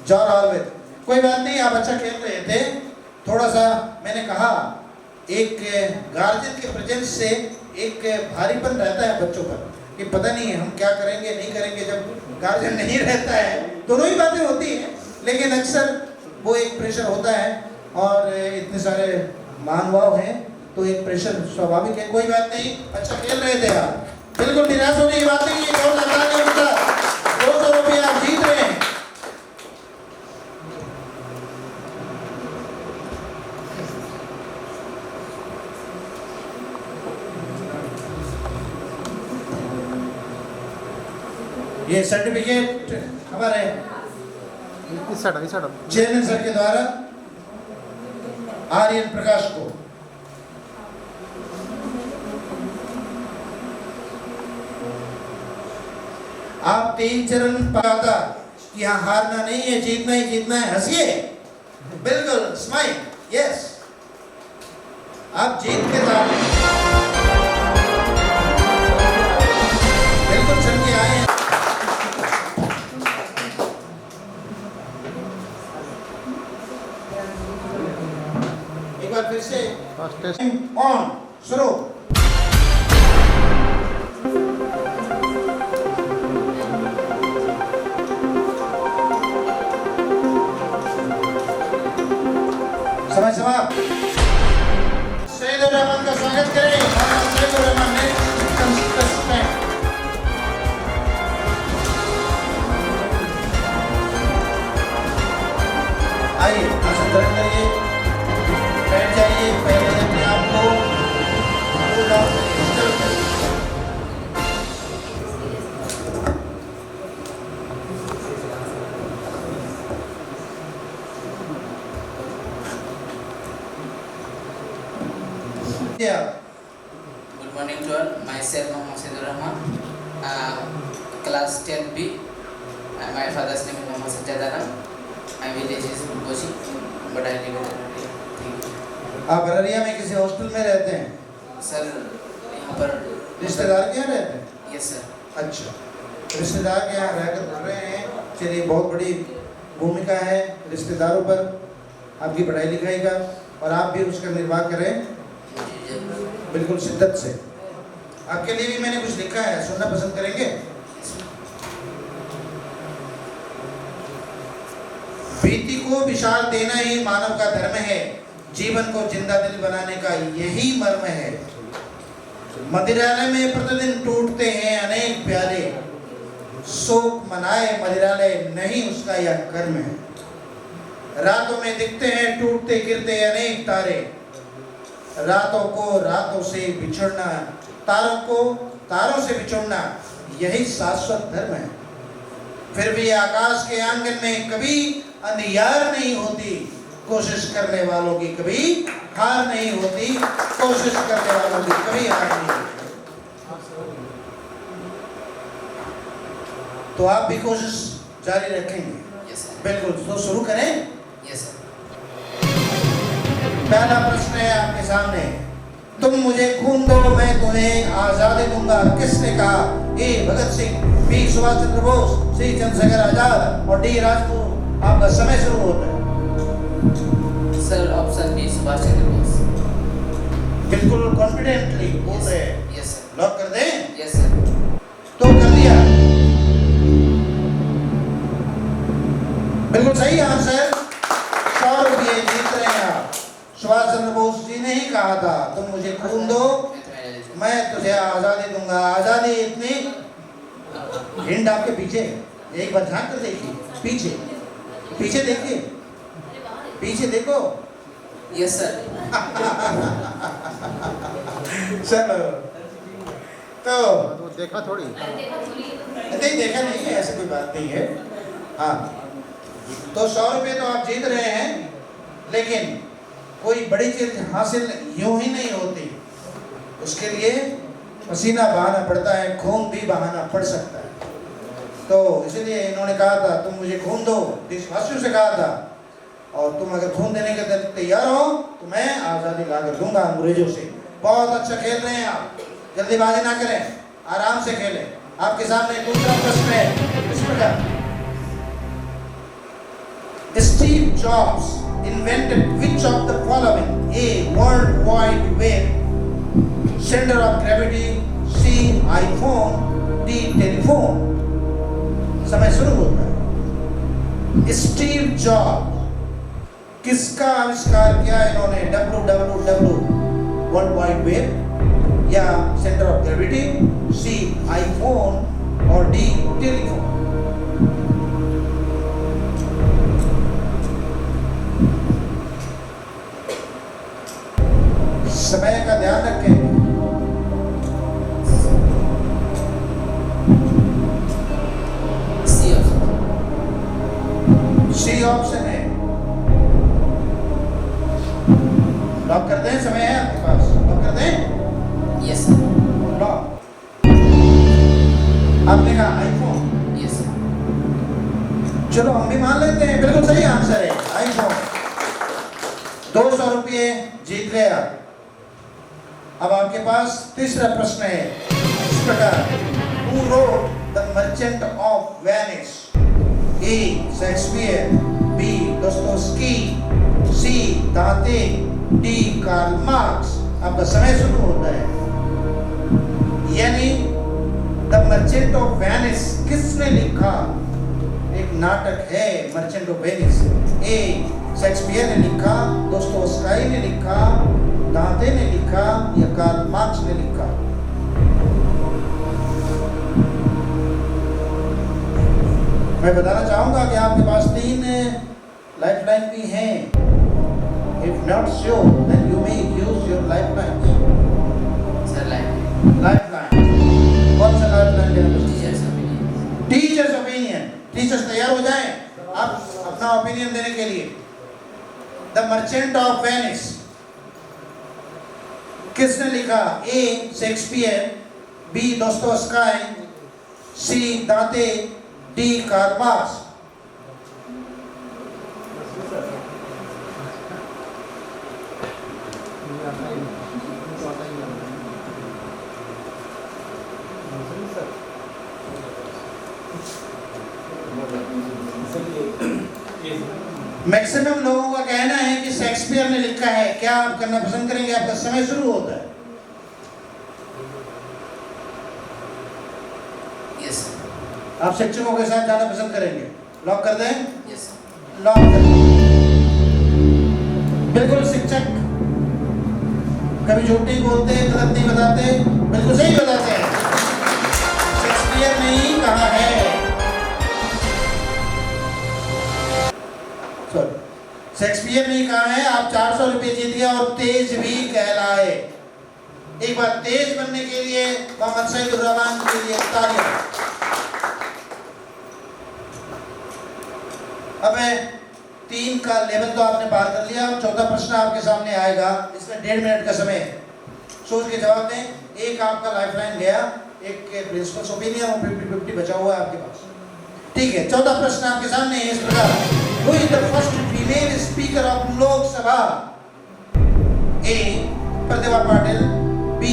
जॉन ऑर्वेल। कोई बात नहीं, आप अच्छा खेल रहे थे। थोड़ा सा मैंने कहा एक गार्जियन के प्रेजेंस से एक भारीपन रहता है बच्चों पर कि पता नहीं है हम क्या करेंगे नहीं करेंगे। जब गार्जियन नहीं रहता है दोनों ही बातें होती हैं, लेकिन अक्सर वो एक प्रेशर होता है और इतने सारे महानुभाव हैं तो एक प्रेशर स्वाभाविक है। कोई बात नहीं, अच्छा खेल रहे थे आप, बिल्कुल निराश होने की बात नहीं है। 200 रुपये आप जीत रहे हैं। ये सर्टिफिकेट हमारे इस साइड चेयरमैन सर के द्वारा आर्यन प्रकाश को। आप 3 चरण पाता कि यहाँ हारना नहीं है, जीतना ही जीतना है। हंसिए, बिल्कुल स्माइल, यस, आप जीत के जा रहे हैं, बिल्कुल चल के आए हैं। एक बार फिर से ऑन शुरू। समय समाप्त। सईदुर रहमान का स्वागत करें। सईदुर रहमान ने आइए आसन ग्रहण करिए, बैठ जाइए। पहले अपने आप को Good morning to all. Myself Mohammad Saidur Rahman, class 10B. My father's name is Mohammad Sajjad Alam. My village is Goshi, but I live in Araria. Thank you. आप अररिया में किसी हॉस्टल में रहते हैं? सर यहाँ पर रिश्तेदार के यहाँ रहते हैं? Yes sir. अच्छा, रिश्तेदार के यहाँ रहकर पढ़ रहे हैं। चलिए, बहुत बड़ी भूमिका है रिश्तेदारों पर आपकी पढ़ाई लिखाई का, और आप भी उसका निर्वाह करें बिल्कुल शिद्दत से। आपके लिए भी मैंने कुछ लिखा है, सुनना पसंद करेंगे? बीती को विशाल देना ही मानव का धर्म है, जीवन को जिंदा दिल बनाने का यही मर्म है। मदिरालय में प्रतिदिन टूटते हैं अनेक प्याले, शोक मनाए मदिरालय नहीं उसका यह कर्म है। रातों में दिखते हैं टूटते गिरते अनेक तारे, रातों को रातों से बिछड़ना, तारों को तारों से बिछड़ना यही शाश्वत धर्म है। फिर भी आकाश के आंगन में कभी अंधियार नहीं होती, कोशिश करने वालों की कभी हार नहीं होती, कोशिश करने वालों की कभी हार नहीं होती। तो आप भी कोशिश जारी रखेंगे? Yes sir. बिल्कुल, तो शुरू करें। Yes sir. पहला प्रश्न है आपके सामने, तुम मुझे खून दो मैं तुम्हें आजादी दूंगा किसने कहा? ए भगत सिंह, बी सुभाष चंद्र बोस, सी चंद्रशेखर आजाद और डी राजगुरु। आपका समय शुरू होता है। Sir option B Subhash Chandra Bose. बिल्कुल कॉन्फिडेंटली बोल रहे हैं? Yes sir. लॉक कर दें? Yes sir. तो कर दिया, बिल्कुल सही आंसर। 100 रुपये जीत रहे हैं आप। सुभाष चंद्र बोस जी ने ही कहा था, तुम मुझे खून दो मैं तुझे आजादी दूंगा। आजादी इतनी, हिंड आपके पीछे, एक बार झांक कर देखिए, पीछे पीछे देखिए, पीछे देखो। Yes sir. चलो, तो देखा थोड़ी नहीं, देखा नहीं है, ऐसी कोई बात नहीं है। हाँ, तो 100 रुपये तो आप जीत रहे हैं, लेकिन कोई बड़ी चीज हासिल यूं ही नहीं होती, उसके लिए पसीना बहाना पड़ता है, खून भी बहाना पड़ सकता है। तो इसलिए इन्होंने कहा था तुम मुझे खून दो, देशवासियों से कहा था, और तुम अगर खून देने के तैयार हो तो मैं आज़ादी ला कर दूंगा अंग्रेजों से। बहुत अच्छा खेल रहे हैं आप, जल्दीबाजी ना करें, आराम से खेलें। आपके सामने दूसरा प्रश्न है इस प्रकार, Steve jobs invented which of the following? A. World Wide Web, center of gravity, C. iPhone, D. telephone। समय शुरू होता है। स्टीव जॉब किसका आविष्कार किया इन्होंने? WWW वर्ल्ड वाइड वेब, या centre of gravity, C iPhone और डी टेलीफोन। समय का ध्यान रखें। सी ऑप्शन है, लॉक कर दें? समय है आपके पास, लॉक कर दें? Yes sir. लॉक। आपने कहा आईफोन? Yes sir. चलो हम भी मान लेते हैं, बिल्कुल सही आंसर है आईफोन। 200 रुपये जीत गए आप। अब आपके पास तीसरा प्रश्न है इस प्रकार, who wrote the Merchant of Venice? A. Shakespeare, B. Dostoevsky, C. Dante, D. Karl Marx. आपका समय शुरू होता है। यानी द मर्चेंट ऑफ वेनिस किसने लिखा? एक नाटक है merchant of Venice. A. Shakespeare ने लिखा, दोस्तोवस्की ने लिखा, दांते ने लिखा, या कार्ल मार्क्स ने लिखा? मैं बताना चाहूंगा कि आपके पास 3 लाइफलाइन भी हैं। If not sure, then you may use your lifelines। Sir life lifeline कौन सा लाइफलाइन लेना पसंद? Teachers opinion. Teacher's opinion. Teachers तैयार हो जाएं आप अपना ओपिनियन देने के लिए। द मर्चेंट ऑफ वेनिस किसने लिखा? A. Shakespeare, B. Dostoevsky, C. Dante, D. Karl Marx. Maximum लोगों का कहना है कि शेक्सपियर ने लिखा है। क्या आप करना पसंद करेंगे? आपका समय शुरू होता है। Yes sir. आप शिक्षकों के साथ जाना पसंद करेंगे? लॉक कर दें? Yes sir. लॉक कर दें। बिल्कुल शिक्षक कभी झूठ नहीं बोलते, गलत नहीं बताते, बिल्कुल सही बताते हैं। शेक्सपियर ने ही कहा है। शेक्सपियर ने कहा है। आप 400 रुपये जीत गए और तेज भी कहलाए। एक बार तेज बनने के लिए मोहम्मद सईदुर रहमान के लिए तालियां। अब 3 का लेवल तो आपने पार कर लिया। चौथा प्रश्न आपके सामने आएगा, इसमें 1.5 मिनट का समय है। सोच के जवाब दें। एक आपका लाइफलाइन गया, एक प्रिंसिपल्स ओपिनियन और 50-50 बचा हुआ है आपके पास। ठीक है, चौथा प्रश्न आपके सामने है इस प्रकार, Who is the first female speaker of Lok Sabha? A. Pratibha Patil, B.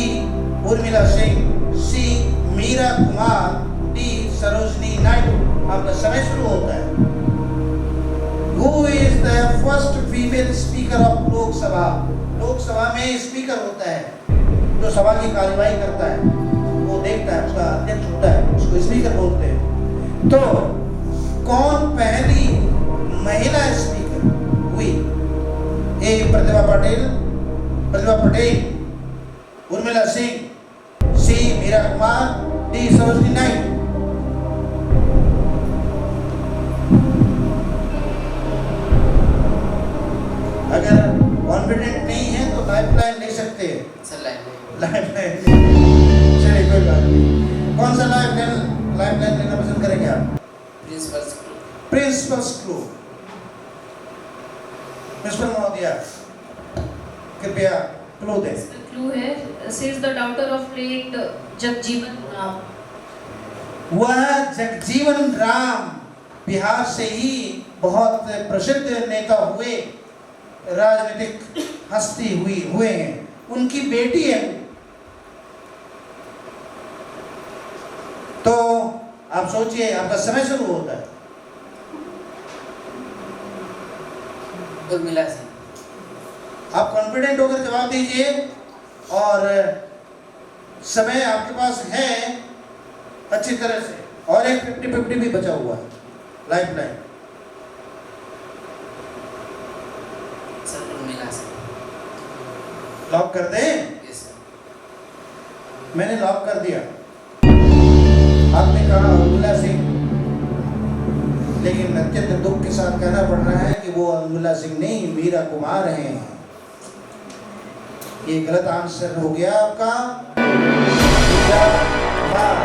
Urmila Singh, C. Meera Kumar, D. Sarojini Naidu. आपका समय शुरू होता है। Who is the first female speaker of Lok Sabha? लोक सभा में स्पीकर होता है जो सभा की कार्यवाही करता है, वो देखता है, उसका अध्यक्ष होता है, उसको स्पीकर बोलते हैं। तो कौन पहली महिला स्पीकर हुई? ए. प्रतिभा पटेल, उर्मिला सिंह, सी. मीरा कुमार, डी. सरोजनी नायडू। अगर कॉन्फिडेंट नहीं है तो लाइफलाइन ले सकते हैं। सर लाइफलाइन चलिए कोई बात नहीं। कौन सा लाइफलाइन लेना पसंद करेंगे आप? Principles clue. मिस्टर महोदया कृपया क्लू दें। क्लू है, says the daughter of late Jagjivan Ram. वह जगजीवन राम बिहार से ही बहुत प्रसिद्ध नेता हुए, राजनीतिक हस्ती हुए हैं। उनकी बेटी है। तो आप सोचिए, आपका समय शुरू होता है। उर्मिला सिंह। आप कॉन्फिडेंट होकर जवाब दीजिए, और समय आपके पास है अच्छी तरह से, और एक 50-50 भी बचा हुआ है, life line. Sir Urmila Singh. Lock कर दें? Yes sir. मैंने लॉक कर दिया। आपने कहा उर्मिला सिंह, लेकिन अत्यंत दुख के साथ कहना पड़ रहा है कि वो उर्मिला सिंह नहीं, मीरा कुमार हैं। ये गलत आंसर हो गया आपका। मीरा कुमार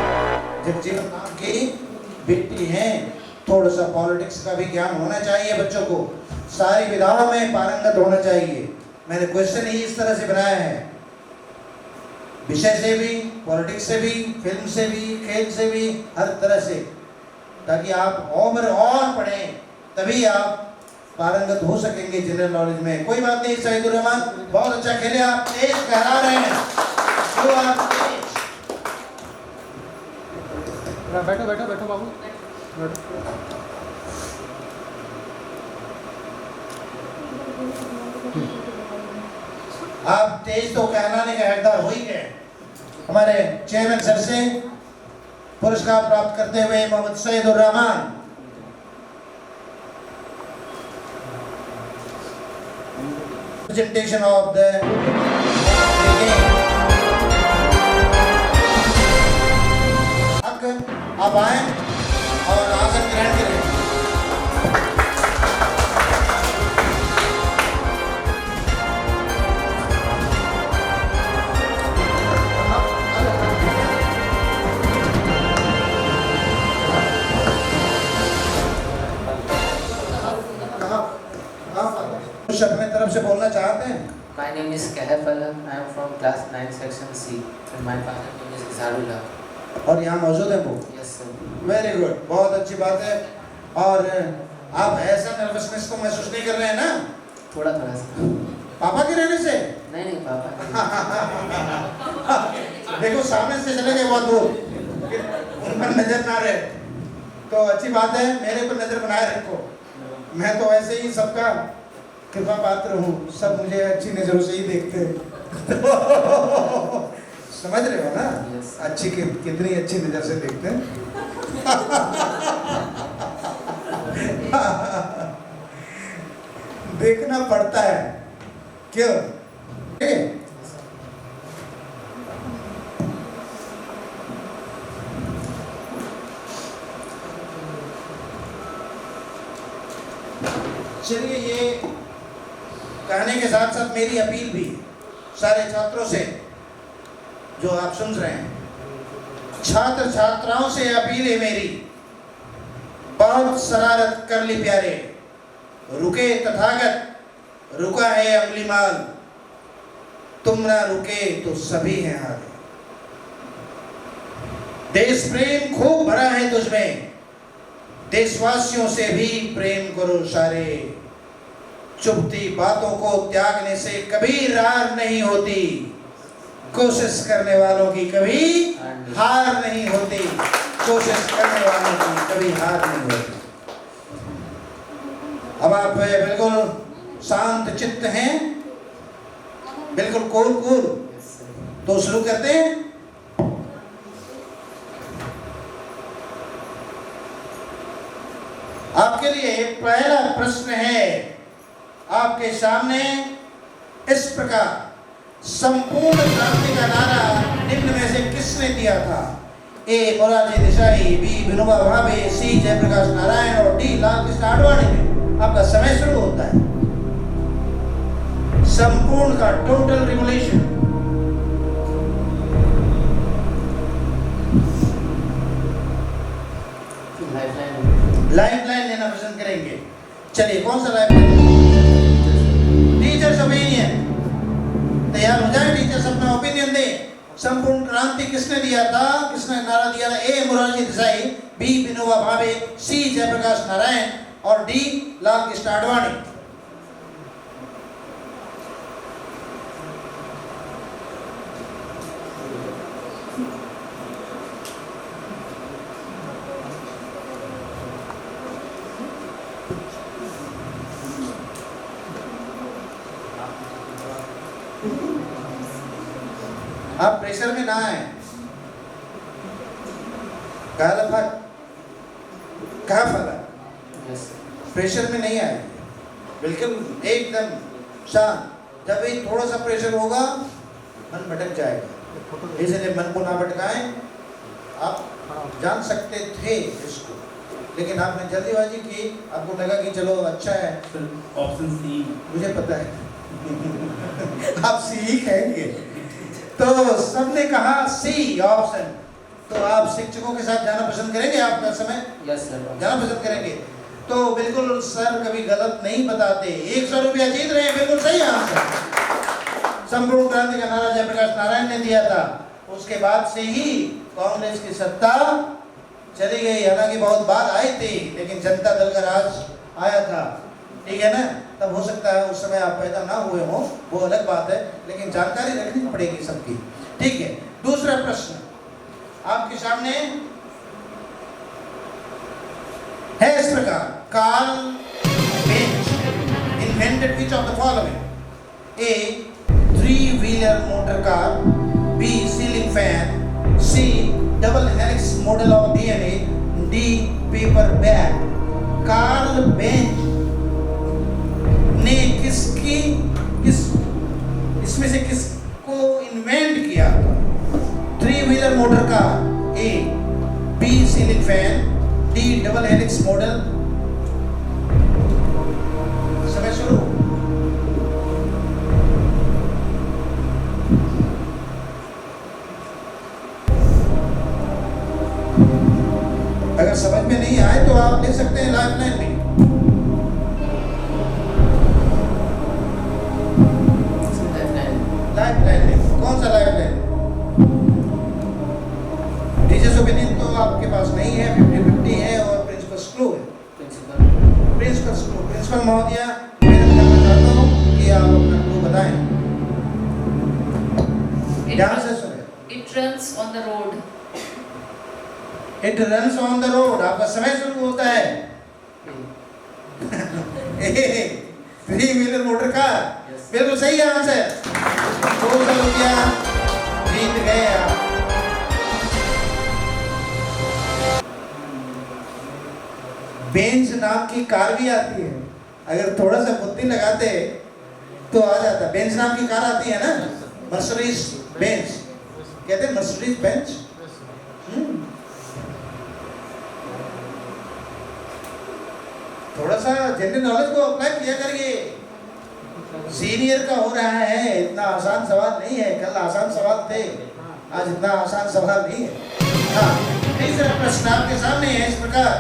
जगजीवन राम की बेटी हैं। थोड़ा सा पॉलिटिक्स का भी ज्ञान होना चाहिए बच्चों को, सारी विधाओं में पारंगत होना चाहिए। मैंने क्वेश्चन ही इस तरह से बनाया है, विषय से भी, पॉलिटिक्स से भी, फिल्म से भी, खेल से भी, हर तरह से, ताकि आप और पढ़ें, तभी आप पारंगत हो सकेंगे जनरल नॉलेज में। कोई बात नहीं सईदुर रहमान, बहुत अच्छा खेले आप, तेज कहरा रहे हैं। जो आप बैठो बैठो बैठो बाबू, बैठो। आप तेज तो कहलाने के हकदार हो ही गए। हमारे चेयरमैन सर से पुरस्कार प्राप्त करते हुए Mohammad Saidur Rahman. Presentation of the game. अब आए और आसन ग्रहण करें। कुछ अपने तरफ से बोलना चाहते हैं? My name is Kahf Alam. I am from class 9 section C. And my father name is Izharullah. और यहाँ मौजूद है वो? Yes sir. वेरी गुड, बहुत अच्छी बात है। और आप ऐसा नर्वसनेस को महसूस नहीं कर रहे हैं ना? थोड़ा थोड़ा सा। पापा के रहने से? नहीं नहीं पापा। देखो सामने से चले गए बहुत दूर, उन पर नजर ना रहे, तो अच्छी बात है। मेरे पर नजर बनाए रखो, मैं तो ऐसे ही सबका कृपा पात्र हूँ, सब मुझे अच्छी नजरों से ही देखते हैं। समझ रहे हो ना? Yes. अच्छी कितनी अच्छी नजर से देखते हैं। देखना पड़ता है, क्यों? चलिए, ये कहने के साथ साथ मेरी अपील भी सारे छात्रों से, जो आप सुन रहे हैं, छात्र छात्राओं से अपील है मेरी, बहुत शरारत कर ली प्यारे, रुके तथागत, रुका है अमलीमाल, तुम ना रुके तो सभी हैं हारे। देश प्रेम खूब भरा है तुझमें, देशवासियों से भी प्रेम करो सारे, चुभती बातों को त्यागने से कभी रार नहीं होती, कोशिश करने वालों की कभी हार नहीं होती, कोशिश करने वालों की कभी हार नहीं होती। अब आप बिल्कुल शांत चित्त हैं, बिल्कुल कूल, तो शुरू करते हैं। आपके लिए पहला प्रश्न है आपके सामने इस प्रकार, संपूर्ण क्रांति का नारा निम्न में से किसने दिया था? ए मोरारजी देसाई, बी विनोबा भावे, सी जयप्रकाश नारायण और डी लालकृष्ण आडवाणी ने। आपका समय शुरू होता है। संपूर्ण का टोटल रिवोल्यूशन। लाइफलाइन लेना पसंद करेंगे। चलिए, कौन सा लाइफलाइन? Teachers opinion. तैयार हो जाए, टीचर्स अपना ओपिनियन दें। संपूर्ण क्रांति किसने दिया था, किसने नारा दिया था? ए मोरारजी देसाई, बी विनोबा भावे, सी जयप्रकाश नारायण और डी लालकृष्ण आडवाणी। आप प्रेशर में ना आए। कहा फला Yes. प्रेशर में नहीं आए, बिल्कुल एकदम शांत। जब भी थोड़ा सा प्रेशर होगा मन भटक जाएगा, इसलिए मन को ना भटकाएं। आप जान सकते थे इसको, लेकिन आपने जल्दीबाजी की, आपको लगा कि चलो अच्छा है। Option C. मुझे पता है आप सी ही कहेंगे, तो सबने कहा सी ऑप्शन। तो आप शिक्षकों के साथ जाना पसंद करेंगे? आपका समय Yes, sir. जाना पसंद करेंगे? तो बिल्कुल सर कभी गलत नहीं बताते। 100 रुपया जीत रहे हैं, बिल्कुल सही आंसर। संपूर्ण क्रांति का नारा जयप्रकाश नारायण ने दिया था, उसके बाद से ही कांग्रेस की सत्ता चली गई। हालांकि बहुत बार आई थी, लेकिन जनता दल का राज आया था, ठीक है ना। तब हो सकता है उस समय आप पैदा ना हुए हो, वो अलग बात है, लेकिन जानकारी रखनी पड़ेगी सबकी, ठीक है। दूसरा प्रश्न आपके सामने है इस प्रकार। Karl Benz invented which of the following? A, 3-wheeler motor car, B, ceiling fan, C, double helix model of DNA, D, paper bag। Karl Benz ने इसमें से किसको इन्वेंट किया? 3-wheeler motor car, A, B, ceiling fan, D, double helix model। समय शुरू। अगर समझ में नहीं आए तो आप ले सकते हैं लाइफलाइन में। लाइफलाइन में कौन सा लाइफलाइन? टीचर्स ओपिनियन तो आपके पास नहीं है, 50-50 है, और प्रिंसिपल क्लू है। प्रिंसिपल महोदय, निवेदन करना चाहता हूँ कि आप अपना क्लू बताएं। ध्यान से सुने। It runs on the road. It runs on the road। आपका समय शुरू होता है। 3-wheeler मोटर कार, बिल्कुल सही आंसर। 200 रुपया जीत गए आप। बेंच नाम की कार भी आती है, अगर थोड़ा सा बुद्धि लगाते तो आ जाता। बेंच नाम की कार आती है ना, मर्सिडीज बेंच कहते हैं, मर्सिडीज बेंच। थोड़ा सा जनरल नॉलेज को अप्लाई किया करिए। सीनियर का हो रहा है, इतना आसान सवाल नहीं है। कल आसान सवाल थे, आज इतना आसान सवाल नहीं है। हाँ, तीसरा प्रश्न आपके सामने है इस प्रकार।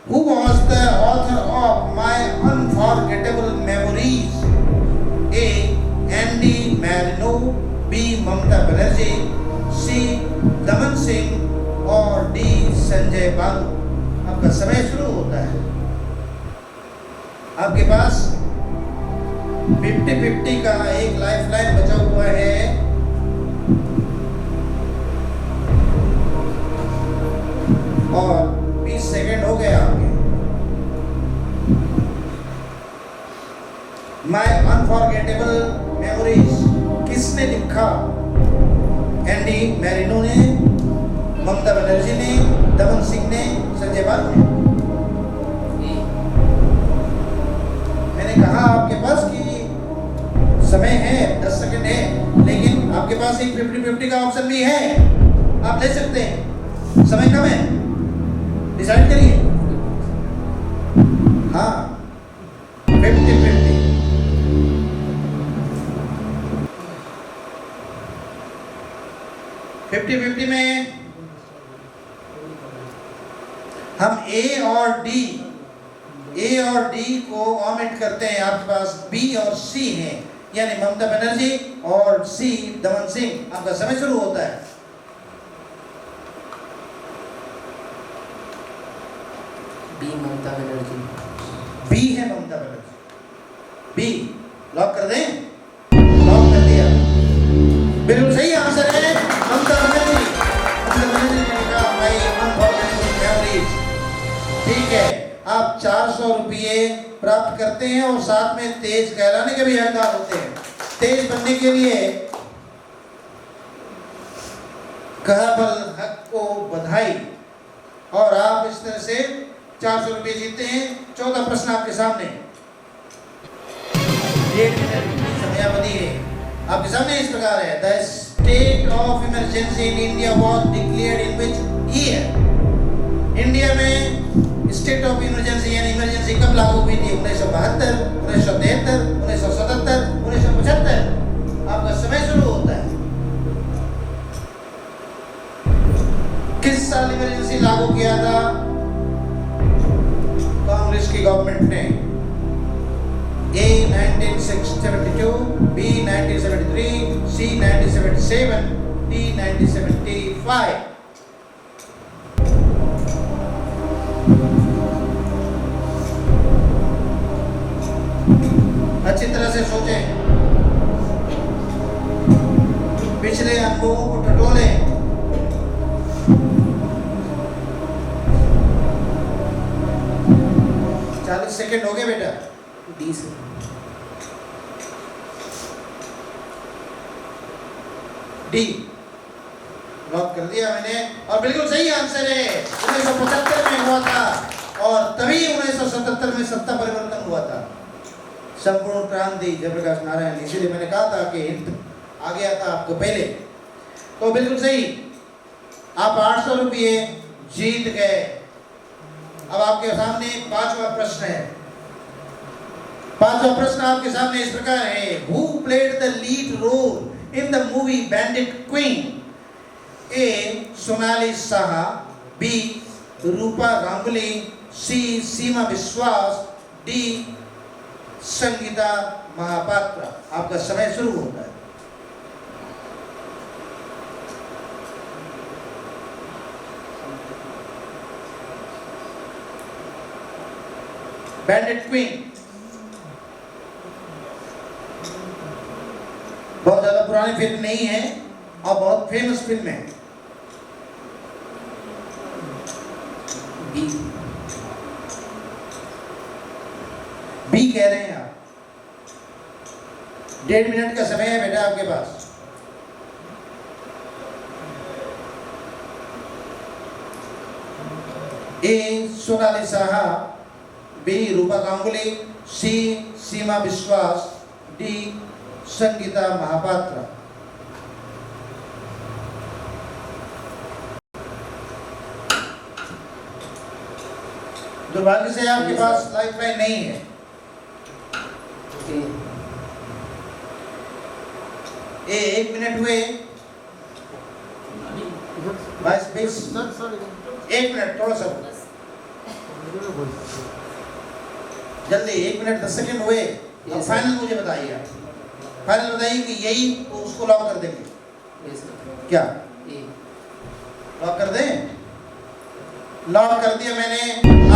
Who was the author of My Unforgettable Memories? A, Andy Marino, B, Mamata Banerjee, C, Daman Singh और D, संजय बालू। आपका समय शुरू होता है। आपके पास 50-50 का एक लाइफलाइन बचा हुआ है। और 20 सेकेंड हो गए आपके। माय अनफॉरगेटेबल मेमोरीज किसने लिखा? एंडी मैरिनो ने, ममता बनर्जी ने, दमन सिंह ने, संजय बालू ने। मैंने कहा आपके पास कि समय है, 10 सेकंड है, लेकिन आपके पास एक 50-50 का ऑप्शन भी है, आप ले सकते हैं। समय कम है, डिसाइड करिए। हाँ, 50-50। में हम ए और डी को ऑमिट करते हैं। आपके पास बी और सी है, यानी ममता बनर्जी और सी दमन सिंह। आपका समय शुरू होता है। बी ममता बनर्जी। बी है ममता बनर्जी। बी लॉक कर दें? लॉक कर दिया, बिल्कुल सही आंसर है ममता बनर्जी। ममता बनर्जी ने लिखा माय अनफॉरगेटेबल मेमोरीज। ठीक है, आप 400 रुपये प्राप्त करते हैं और साथ में तेज कहलाने के भी हकदार होते हैं। तेज बनने के लिए कहबल हक को बधाई। और आप इस तरह से 400 रुपये जीते हैं। 14 प्रश्न आपके सामने, 1 मिनट की समयावधि है आपके सामने। इस प्रकार है, the state of emergency in India was declared in which year. India में स्टेट ऑफ इमरजेंसी यानी इमरजेंसी कब लागू हुई थी? 1972, 1973, 1977, 1975। आपका समय शुरू होता है। किस साल इमरजेंसी लागू किया था कांग्रेस की गवर्नमेंट ने? A 1972, B 1973, C 1977, D 1975। अच्छी तरह से सोचें, पिछले अनुभवों को टटोलें। सेकंड हो गए बेटा। डी से डी लॉक कर दिया मैंने, और बिल्कुल सही आंसर है। 1975 में हुआ था और तभी 1977 में सत्ता परिवर्तन हुआ था। संपूर्ण क्रांति जयप्रकाश नारायण, इसीलिए मैंने कहा था कि हिंट आ गया था आपको पहले। तो बिल्कुल सही, आप 800 रुपये जीत गए। अब आपके सामने 5वां प्रश्न है। 5वां प्रश्न आपके सामने इस प्रकार है, who played the lead role in the movie Bandit Queen? A Sonali Saha, B Rupa Ganguly, C Seema Biswas, D Sangeeta Mohapatra. आपका समय शुरू होता है। बैंडिट क्वीन बहुत ज्यादा पुरानी फिल्म नहीं है और बहुत फेमस फिल्म है। बी बी कह रहे हैं आप। 1.5 मिनट का समय है बेटा आपके पास। ए Sonali Saha, B Rupa Ganguly, C Seema Biswas, D Sangeeta Mohapatra. दुर्भाग्य से आपके पास लाइफलाइन नहीं है। ए 1 मिनट हुए, 22 1 मिनट, थोड़ा सा जल्दी। 1 मिनट 10 सेकंड हुए। अब फाइनल मुझे बताइए, फाइनल बताइए कि यही तो उसको लॉक कर देंगे क्या? लॉक कर दें? लॉक कर दिया मैंने।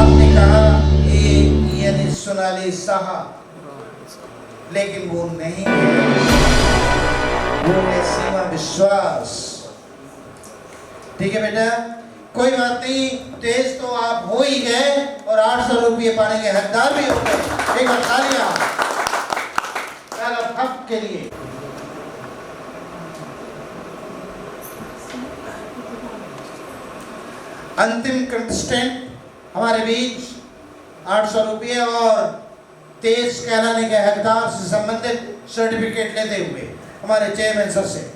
आपने कहा ए यानी सोनाली साहा, लेकिन वो नहीं है, वो है सीमा विश्वास। ठीक है बेटा, कोई बात नहीं, तेज तो आप हो ही गए और 800 रुपये पाने के हकदार भी हो गए। एक बार तालियां फक के लिए। अंतिम कंटेस्टेंट हमारे बीच 800 रुपये और तेज कहलाने के हकदार से संबंधित सर्टिफिकेट लेते हुए हमारे चेयरमैन सर से।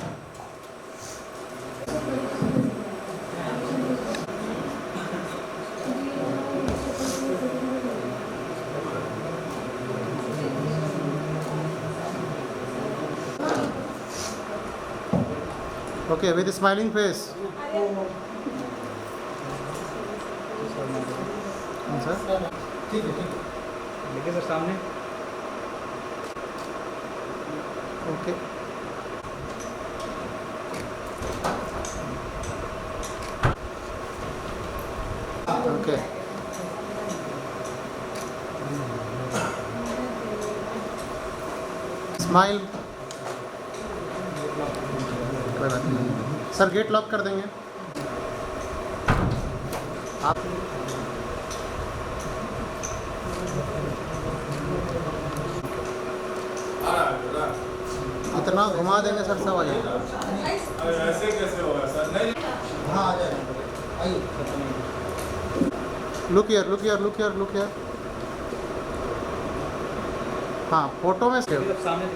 Okay, with a smiling face. Sir ठीक है, देखिए सर सामने। Okay okay smile. कोई बात नहीं सर, गेट लॉक कर देंगे आप। इतना घुमा देंगे सर, सब आ जाएगा। ऐसे कैसे होगा सर? नहीं हाँ आ जाए आइए। Look here look here look here look here. हाँ फोटो में सामने